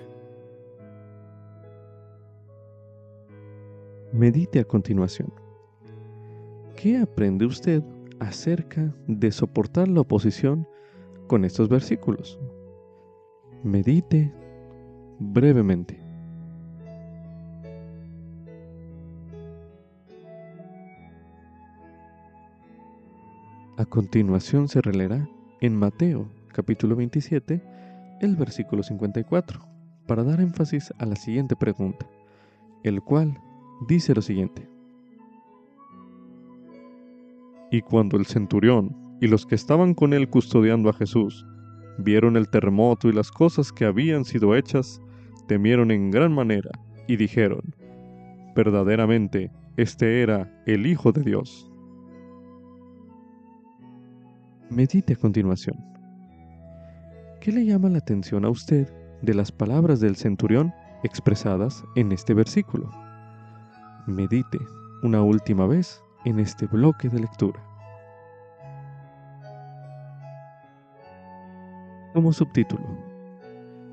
Medite a continuación. ¿Qué aprende usted acerca de soportar la oposición con estos versículos? Medite brevemente. A continuación se releerá en Mateo, capítulo 27, el versículo 54, para dar énfasis a la siguiente pregunta, el cual dice lo siguiente. Y cuando el centurión y los que estaban con él custodiando a Jesús vieron el terremoto y las cosas que habían sido hechas, temieron en gran manera y dijeron: verdaderamente, este era el Hijo de Dios. Medite a continuación. ¿Qué le llama la atención a usted de las palabras del centurión expresadas en este versículo? Medite una última vez en este bloque de lectura. Como subtítulo: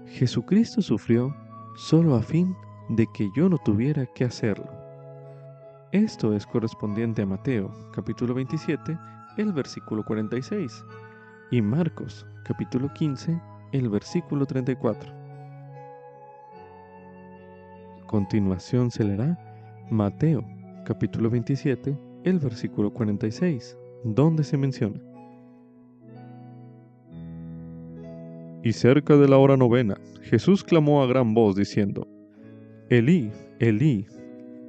Jesucristo sufrió solo a fin de que yo no tuviera que hacerlo. Esto es correspondiente a Mateo, capítulo 27, el versículo 46, y Marcos, capítulo 15, el versículo 34. A continuación se leerá Mateo, capítulo 27, el versículo 46, donde se menciona: Y cerca de la hora novena, Jesús clamó a gran voz diciendo: Elí, Elí,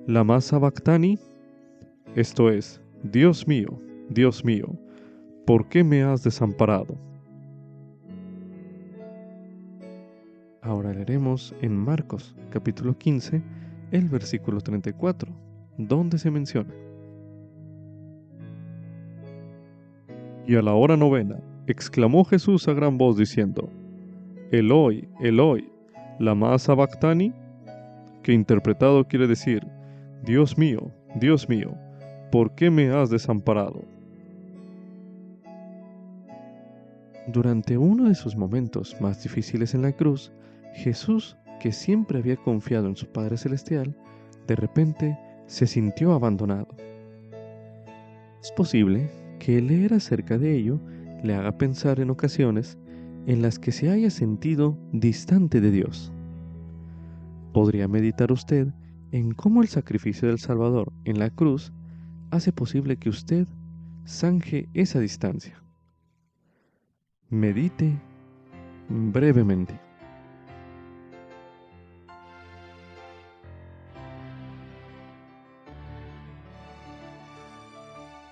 lama sabactani, esto es, Dios mío, ¿por qué me has desamparado? Ahora leeremos en Marcos, capítulo 15, el versículo 34, donde se menciona: Y a la hora novena, exclamó Jesús a gran voz diciendo: Eloi, Eloi, lama sabactani, que interpretado quiere decir: Dios mío, ¿por qué me has desamparado? Durante uno de sus momentos más difíciles en la cruz, Jesús, que siempre había confiado en su Padre Celestial, de repente se sintió abandonado. Es posible que el leer acerca de ello le haga pensar en ocasiones en las que se haya sentido distante de Dios. Podría meditar usted en cómo el sacrificio del Salvador en la cruz hace posible que usted zanje esa distancia. Medite brevemente.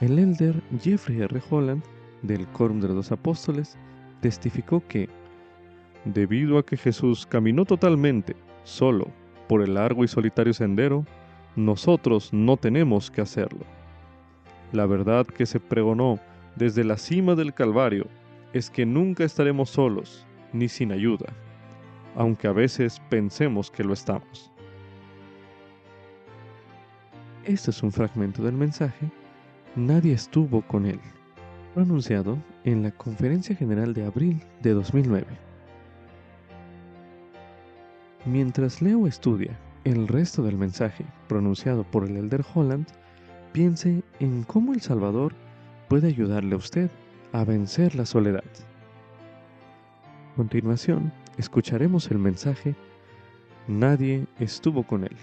El elder Jeffrey R. Holland, del Quórum de los Dos Apóstoles, testificó que, debido a que Jesús caminó totalmente, solo, por el largo y solitario sendero, nosotros no tenemos que hacerlo. La verdad que se pregonó desde la cima del Calvario es que nunca estaremos solos ni sin ayuda, aunque a veces pensemos que lo estamos. Este es un fragmento del mensaje Nadie estuvo con él, pronunciado en la Conferencia General de abril de 2009. Mientras Leo estudia el resto del mensaje pronunciado por el elder Holland, piense en cómo el Salvador puede ayudarle a usted a vencer la soledad. A continuación, escucharemos el mensaje Nadie estuvo con él,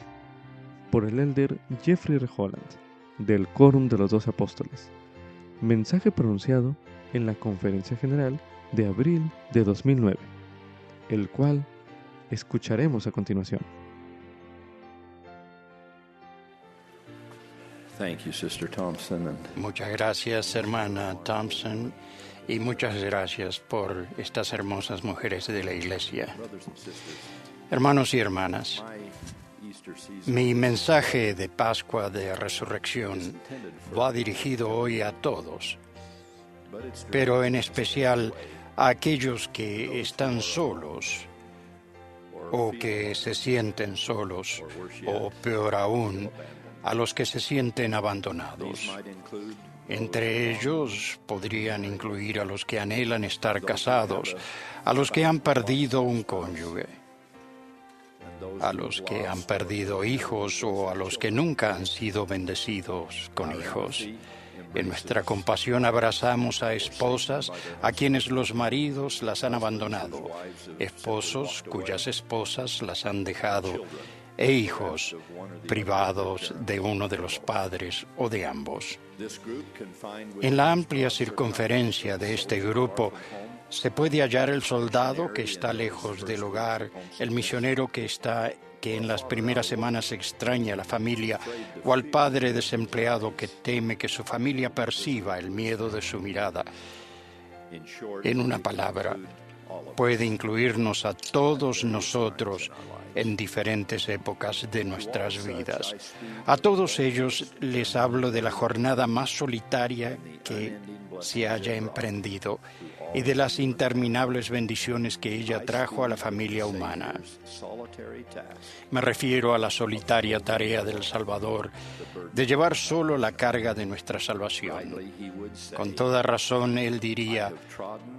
por el elder Jeffrey R. Holland, del Quórum de los Dos Apóstoles, mensaje pronunciado en la Conferencia General de abril de 2009, el cual escucharemos a continuación. Thank you, Sister Thompson. Muchas gracias, hermana Thompson, y muchas gracias por estas hermosas mujeres de la Iglesia. Hermanos y hermanas, mi mensaje de Pascua de Resurrección va dirigido hoy a todos, pero en especial a aquellos que están solos o que se sienten solos, o peor aún, a los que se sienten abandonados. Entre ellos podrían incluir a los que anhelan estar casados, a los que han perdido un cónyuge, a los que han perdido hijos o a los que nunca han sido bendecidos con hijos. En nuestra compasión abrazamos a esposas a quienes los maridos las han abandonado, esposos cuyas esposas las han dejado, e hijos privados de uno de los padres o de ambos. En la amplia circunferencia de este grupo se puede hallar el soldado que está lejos del hogar, el misionero que en las primeras semanas extraña a la familia, o al padre desempleado que teme que su familia perciba el miedo de su mirada. En una palabra, puede incluirnos a todos nosotros en diferentes épocas de nuestras vidas. A todos ellos les hablo de la jornada más solitaria que se haya emprendido y de las interminables bendiciones que ella trajo a la familia humana. Me refiero a la solitaria tarea del Salvador de llevar solo la carga de nuestra salvación. Con toda razón, él diría: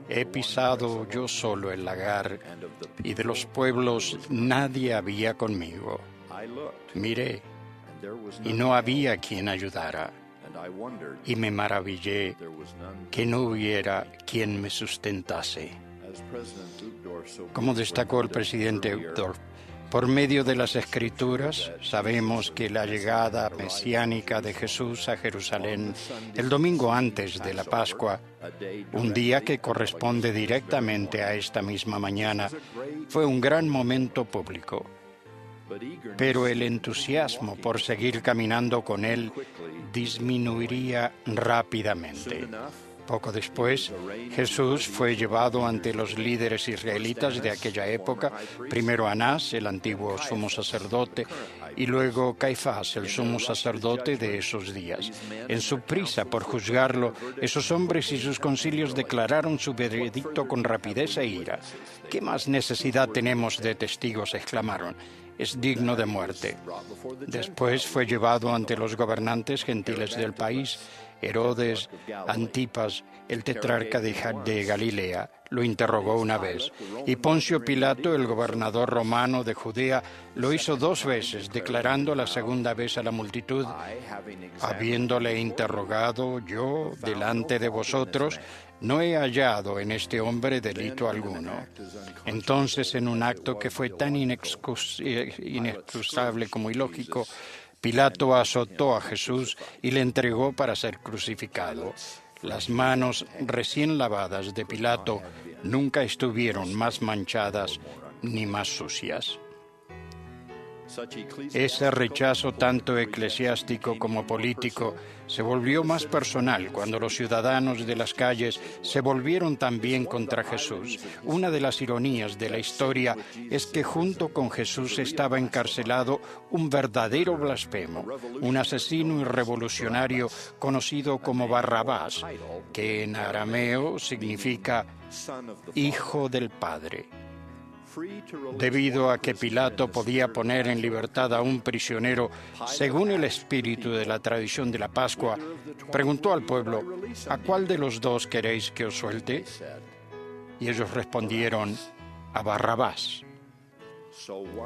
he pisado yo solo el lagar, y de los pueblos nadie había conmigo. Miré, y no había quien ayudara. Y me maravillé que no hubiera quien me sustentase. Como destacó el presidente Uchtdorf, por medio de las Escrituras sabemos que la llegada mesiánica de Jesús a Jerusalén el domingo antes de la Pascua, un día que corresponde directamente a esta misma mañana, fue un gran momento público. Pero el entusiasmo por seguir caminando con él disminuiría rápidamente. Poco después, Jesús fue llevado ante los líderes israelitas de aquella época, primero Anás, el antiguo sumo sacerdote, y luego Caifás, el sumo sacerdote de esos días. En su prisa por juzgarlo, esos hombres y sus concilios declararon su veredicto con rapidez e ira. ¿Qué más necesidad tenemos de testigos?, exclamaron. Es digno de muerte. Después fue llevado ante los gobernantes gentiles del país, Herodes, Antipas, el tetrarca de Galilea, lo interrogó una vez, y Poncio Pilato, el gobernador romano de Judea, lo hizo 2 veces, declarando la segunda vez a la multitud: habiéndole interrogado yo delante de vosotros, no he hallado en este hombre delito alguno. Entonces, en un acto que fue tan inexcusable como ilógico, Pilato azotó a Jesús y le entregó para ser crucificado. Las manos recién lavadas de Pilato nunca estuvieron más manchadas ni más sucias. Ese rechazo, tanto eclesiástico como político, se volvió más personal cuando los ciudadanos de las calles se volvieron también contra Jesús. Una de las ironías de la historia es que junto con Jesús estaba encarcelado un verdadero blasfemo, un asesino y revolucionario conocido como Barrabás, que en arameo significa Hijo del Padre. Debido a que Pilato podía poner en libertad a un prisionero según el espíritu de la tradición de la Pascua, preguntó al pueblo: ¿a cuál de los dos queréis que os suelte? Y ellos respondieron: a Barrabás.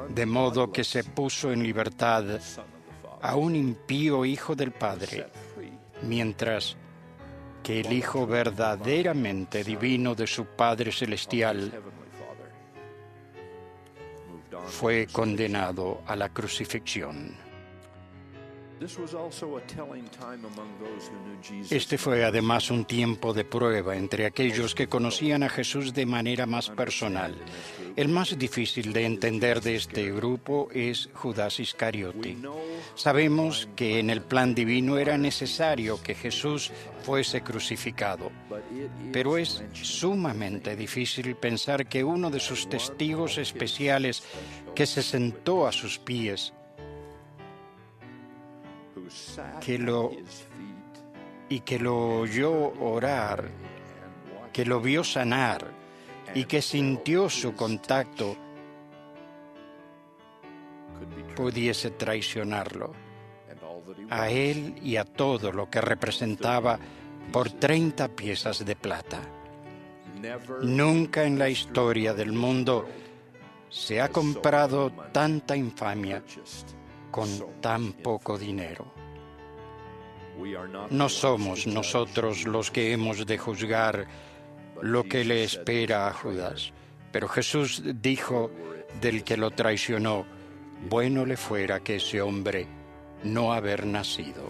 De modo que se puso en libertad a un impío hijo del Padre, mientras que el Hijo verdaderamente divino de su Padre Celestial fue condenado a la crucifixión. Este fue además un tiempo de prueba entre aquellos que conocían a Jesús de manera más personal. El más difícil de entender de este grupo es Judas Iscariote. Sabemos que en el plan divino era necesario que Jesús fuese crucificado, pero es sumamente difícil pensar que uno de sus testigos especiales, que se sentó a sus pies, que lo oyó orar, que lo vio sanar y que sintió su contacto, pudiese traicionarlo, a él y a todo lo que representaba, por 30 piezas de plata. Nunca en la historia del mundo se ha comprado tanta infamia con tan poco dinero. No somos nosotros los que hemos de juzgar lo que le espera a Judas, pero Jesús dijo del que lo traicionó: bueno le fuera que ese hombre no haber nacido.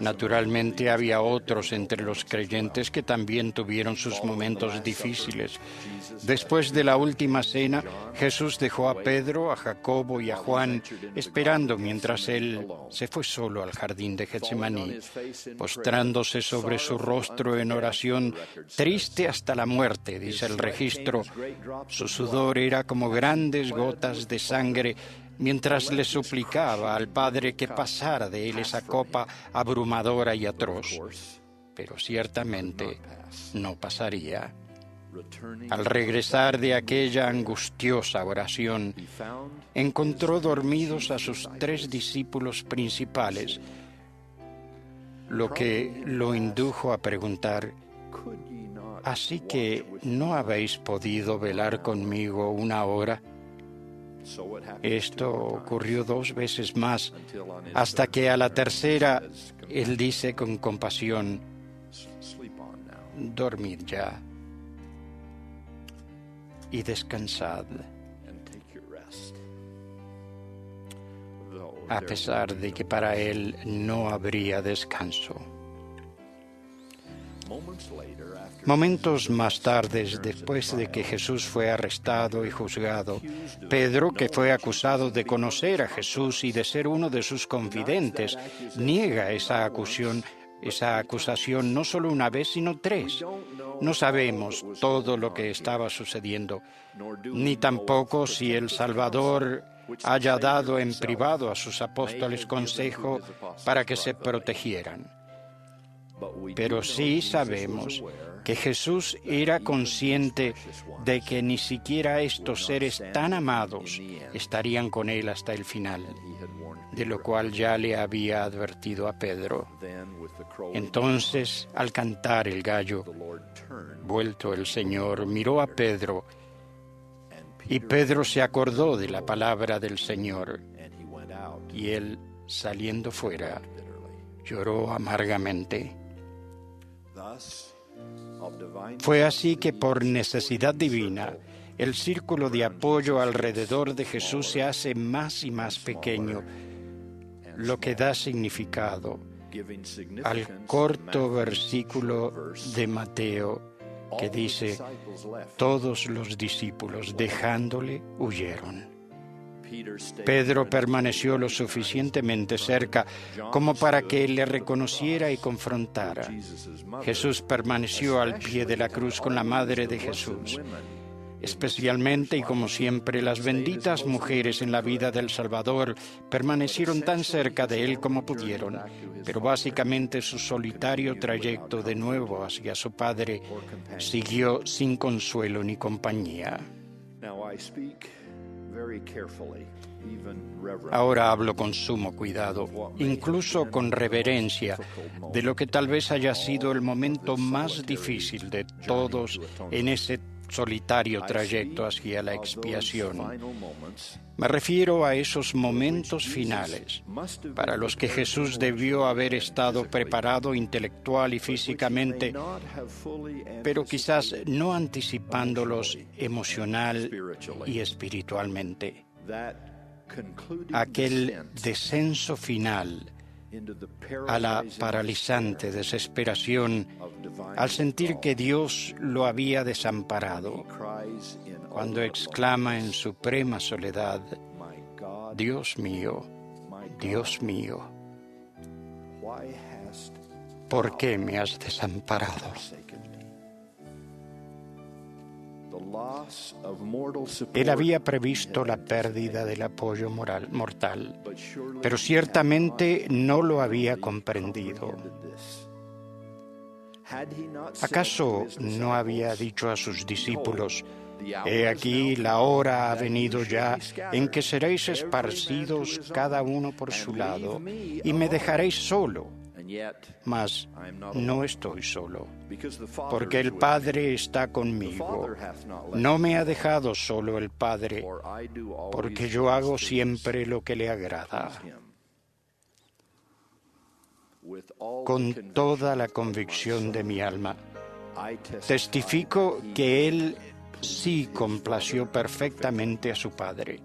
Naturalmente había otros entre los creyentes que también tuvieron sus momentos difíciles. Después de la última cena, Jesús dejó a Pedro, a Jacobo y a Juan esperando mientras él se fue solo al jardín de Getsemaní, postrándose sobre su rostro en oración, triste hasta la muerte, dice el registro. Su sudor era como grandes gotas de sangre, mientras le suplicaba al Padre que pasara de él esa copa abrumadora y atroz. Pero ciertamente no pasaría. Al regresar de aquella angustiosa oración, encontró dormidos a sus 3 discípulos principales, lo que lo indujo a preguntar: ¿así que no habéis podido velar conmigo 1 hora? Esto ocurrió 2 veces más, hasta que a la tercera él dice con compasión: dormid ya y descansad. A pesar de que para él no habría descanso. Momentos más tarde, después de que Jesús fue arrestado y juzgado, Pedro, que fue acusado de conocer a Jesús y de ser uno de sus confidentes, niega esa acusación no solo 1 vez, sino 3. No sabemos todo lo que estaba sucediendo, ni tampoco si el Salvador haya dado en privado a sus apóstoles consejo para que se protegieran. Pero sí sabemos que Jesús era consciente de que ni siquiera estos seres tan amados estarían con él hasta el final. de lo cual ya le había advertido a Pedro. Entonces, al cantar el gallo, vuelto el Señor, miró a Pedro, y Pedro se acordó de la palabra del Señor, y él, saliendo fuera, lloró amargamente. Fue así que por necesidad divina, el círculo de apoyo alrededor de Jesús se hace más y más pequeño, lo que da significado al corto versículo de Mateo que dice: todos los discípulos, dejándole, huyeron. Pedro permaneció lo suficientemente cerca como para que él le reconociera y confrontara. Jesús permaneció al pie de la cruz con la madre de Jesús. Especialmente y como siempre, las benditas mujeres en la vida del Salvador permanecieron tan cerca de él como pudieron, pero básicamente su solitario trayecto de nuevo hacia su Padre siguió sin consuelo ni compañía. Ahora hablo con sumo cuidado, incluso con reverencia, de lo que tal vez haya sido el momento más difícil de todos en ese solitario trayecto hacia la expiación. Me refiero a esos momentos finales para los que Jesús debió haber estado preparado intelectual y físicamente, pero quizás no anticipándolos emocional y espiritualmente. Aquel descenso final a la paralizante desesperación al sentir que Dios lo había desamparado, cuando exclama en suprema soledad: Dios mío, ¿por qué me has desamparado? Él había previsto la pérdida del apoyo mortal, pero ciertamente no lo había comprendido. ¿Acaso no había dicho a sus discípulos: he aquí, la hora ha venido ya en que seréis esparcidos cada uno por su lado, y me dejaréis solo? Mas no estoy solo, porque el Padre está conmigo. No me ha dejado solo el Padre, porque yo hago siempre lo que le agrada. Con toda la convicción de mi alma, testifico que Él sí complació perfectamente a su Padre,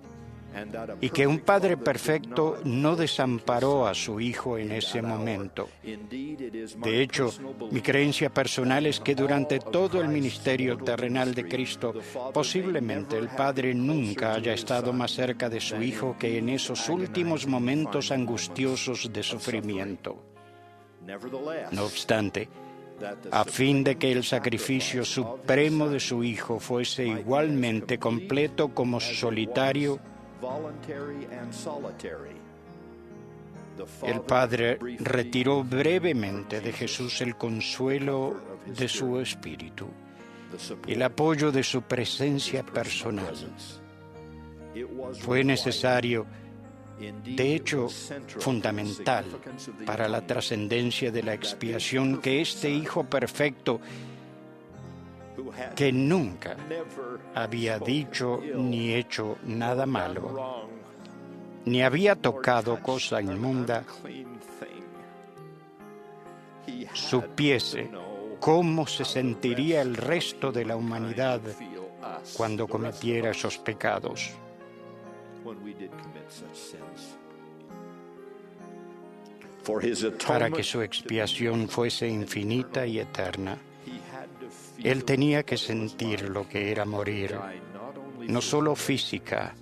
y que un Padre perfecto no desamparó a su Hijo en ese momento. De hecho, mi creencia personal es que durante todo el ministerio terrenal de Cristo, posiblemente el Padre nunca haya estado más cerca de su Hijo que en esos últimos momentos angustiosos de sufrimiento. No obstante, a fin de que el sacrificio supremo de su Hijo fuese igualmente completo como solitario, el Padre retiró brevemente de Jesús el consuelo de su espíritu, el apoyo de su presencia personal. Fue necesario, de hecho, fundamental para la trascendencia de la expiación, que este Hijo perfecto, que nunca había dicho ni hecho nada malo, ni había tocado cosa inmunda, supiese cómo se sentiría el resto de la humanidad cuando cometiera esos pecados. Para que su expiación fuese infinita y eterna, Él tenía que sentir lo que era morir, no solo física,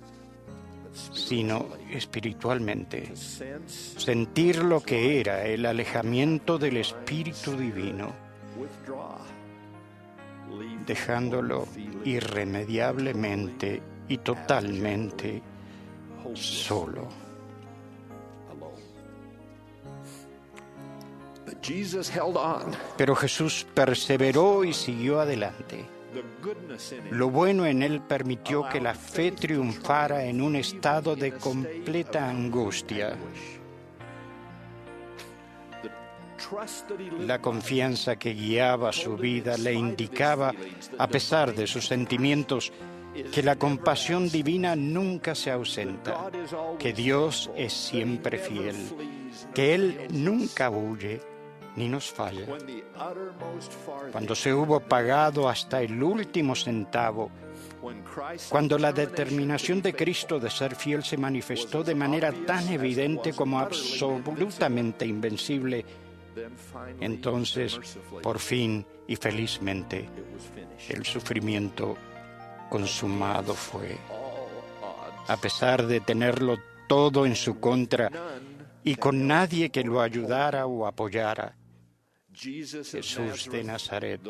sino espiritualmente. Sentir lo que era el alejamiento del Espíritu Divino, dejándolo irremediablemente y totalmente solo. Pero Jesús perseveró y siguió adelante. Lo bueno en él permitió que la fe triunfara en un estado de completa angustia. La confianza que guiaba su vida le indicaba, a pesar de sus sentimientos, que la compasión divina nunca se ausenta, que Dios es siempre fiel, que Él nunca huye ni nos falla. Cuando se hubo pagado hasta el último centavo, cuando la determinación de Cristo de ser fiel se manifestó de manera tan evidente como absolutamente invencible, entonces, por fin y felizmente, el sufrimiento consumado fue. A pesar de tenerlo todo en su contra y con nadie que lo ayudara o apoyara, Jesús de Nazaret,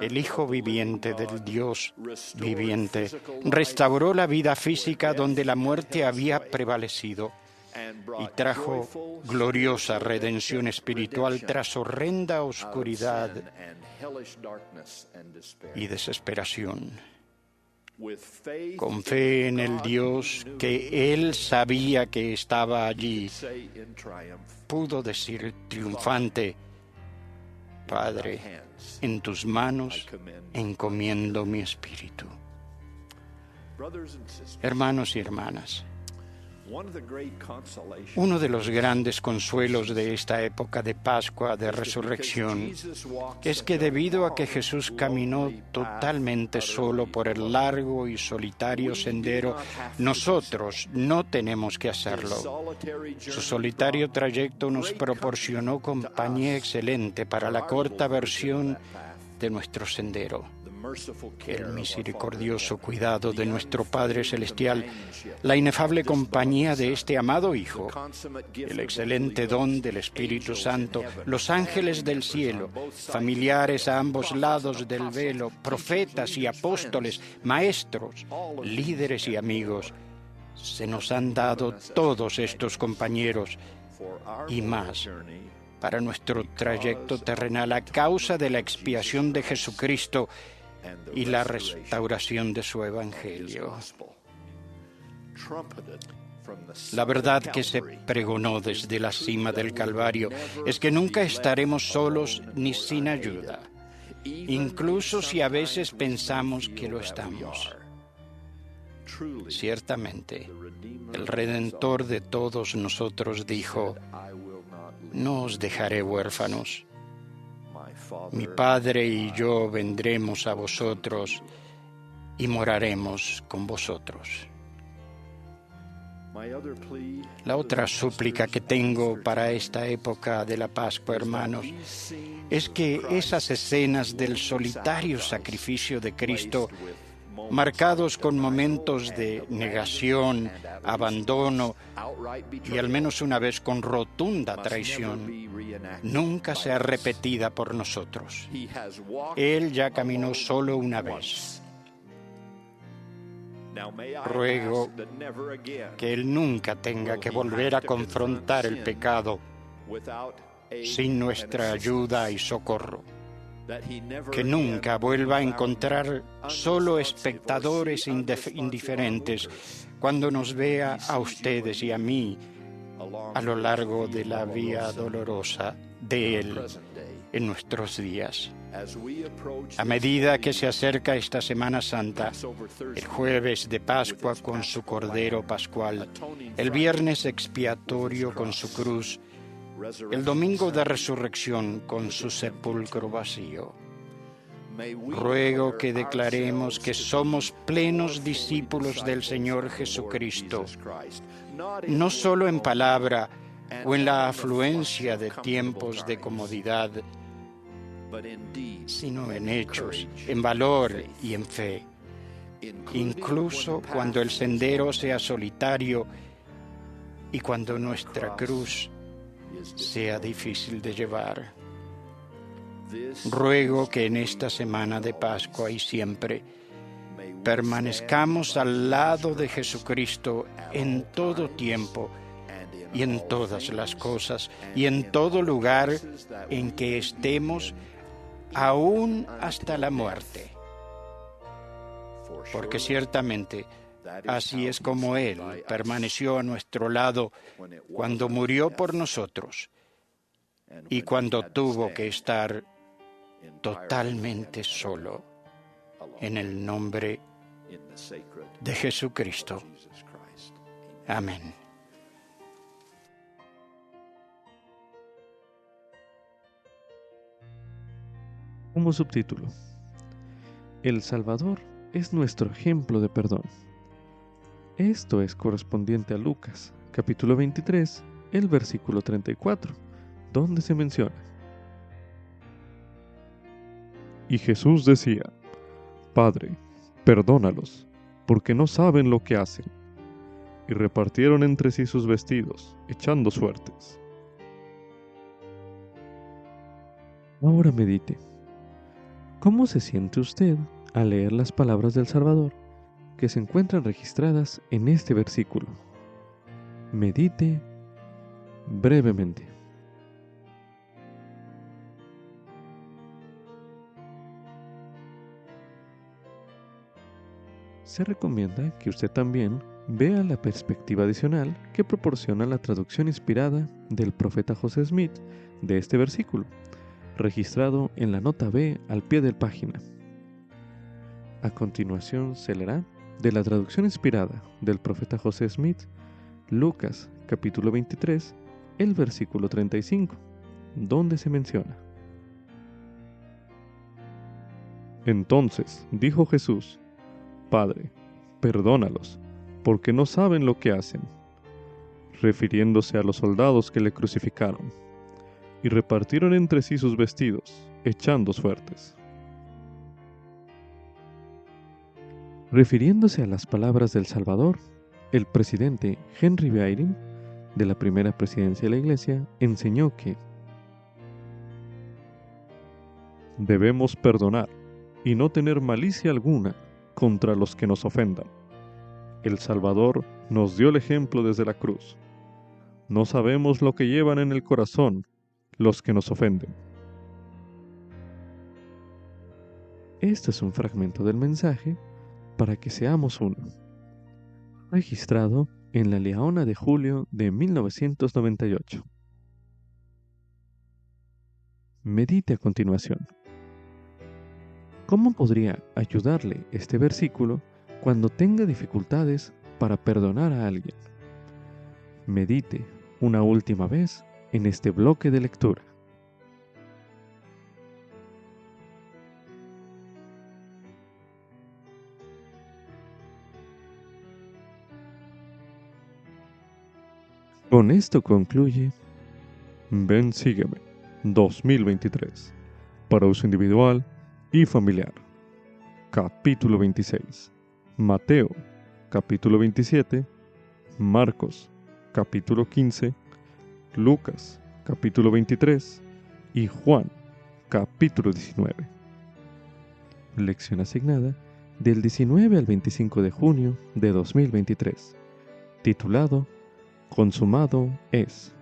el Hijo viviente del Dios viviente, restauró la vida física donde la muerte había prevalecido y trajo gloriosa redención espiritual tras horrenda oscuridad y desesperación. Con fe en el Dios que Él sabía que estaba allí, pudo decir triunfante: Padre, en tus manos encomiendo mi espíritu. Hermanos y hermanas, uno de los grandes consuelos de esta época de Pascua, de Resurrección, es que debido a que Jesús caminó totalmente solo por el largo y solitario sendero, nosotros no tenemos que hacerlo. Su solitario trayecto nos proporcionó compañía excelente para la corta versión de nuestro sendero. El misericordioso cuidado de nuestro Padre Celestial, la inefable compañía de este amado Hijo, el excelente don del Espíritu Santo, los ángeles del cielo, familiares a ambos lados del velo, profetas y apóstoles, maestros, líderes y amigos, se nos han dado todos estos compañeros y más para nuestro trayecto terrenal a causa de la expiación de Jesucristo y la restauración de su Evangelio. La verdad que se pregonó desde la cima del Calvario es que nunca estaremos solos ni sin ayuda, incluso si a veces pensamos que lo estamos. Ciertamente, el Redentor de todos nosotros dijo: no os dejaré huérfanos. Mi Padre y yo vendremos a vosotros y moraremos con vosotros. La otra súplica que tengo para esta época de la Pascua, hermanos, es que esas escenas del solitario sacrificio de Cristo, marcados con momentos de negación, abandono y al menos una vez con rotunda traición, nunca sea repetida por nosotros. Él ya caminó solo una vez. Ruego que Él nunca tenga que volver a confrontar el pecado sin nuestra ayuda y socorro. Que nunca vuelva a encontrar solo espectadores indiferentes cuando nos vea a ustedes y a mí a lo largo de la vía dolorosa de Él en nuestros días. A medida que se acerca esta Semana Santa, el jueves de Pascua con su Cordero Pascual, el viernes expiatorio con su cruz, el domingo de Resurrección con su sepulcro vacío. Ruego que declaremos que somos plenos discípulos del Señor Jesucristo, no solo en palabra o en la afluencia de tiempos de comodidad, sino en hechos, en valor y en fe, incluso cuando el sendero sea solitario y cuando nuestra cruz sea difícil de llevar. Ruego que en esta semana de Pascua y siempre permanezcamos al lado de Jesucristo en todo tiempo y en todas las cosas y en todo lugar en que estemos, aún hasta la muerte. porque ciertamente así es como Él permaneció a nuestro lado cuando murió por nosotros y cuando tuvo que estar totalmente solo, en el nombre de Jesucristo. Amén. Como subtítulo: El Salvador es nuestro ejemplo de perdón. Esto es correspondiente a Lucas, capítulo 23, el versículo 34, donde se menciona: Y Jesús decía: Padre, perdónalos, porque no saben lo que hacen. Y repartieron entre sí sus vestidos, echando suertes. Ahora medite. ¿Cómo se siente usted al leer las palabras del Salvador que se encuentran registradas en este versículo? Medite brevemente. Se recomienda que usted también vea la perspectiva adicional que proporciona la traducción inspirada del profeta José Smith de este versículo, registrado en la nota B al pie de la página. A continuación se leerá de la traducción inspirada del profeta José Smith, Lucas capítulo 23, el versículo 35, donde se menciona: Entonces dijo Jesús: Padre, perdónalos, porque no saben lo que hacen, refiriéndose a los soldados que le crucificaron, y repartieron entre sí sus vestidos, echando suertes. Refiriéndose a las palabras del Salvador, el presidente Henry B. Eyring, de la primera presidencia de la Iglesia, enseñó que debemos perdonar y no tener malicia alguna contra los que nos ofendan. El Salvador nos dio el ejemplo desde la cruz. No sabemos lo que llevan en el corazón los que nos ofenden. Este es un fragmento del mensaje para que seamos uno, registrado en la Leona de julio de 1998. Medite a continuación. ¿Cómo podría ayudarle este versículo cuando tenga dificultades para perdonar a alguien? Medite una última vez en este bloque de lectura. Con esto concluye Ven Sígueme 2023 para uso individual y familiar. Capítulo 26. Mateo, capítulo 27. Marcos, capítulo 15. Lucas, capítulo 23. Y Juan, capítulo 19. Lección asignada del 19 al 25 de junio de 2023. Titulado Consumado es.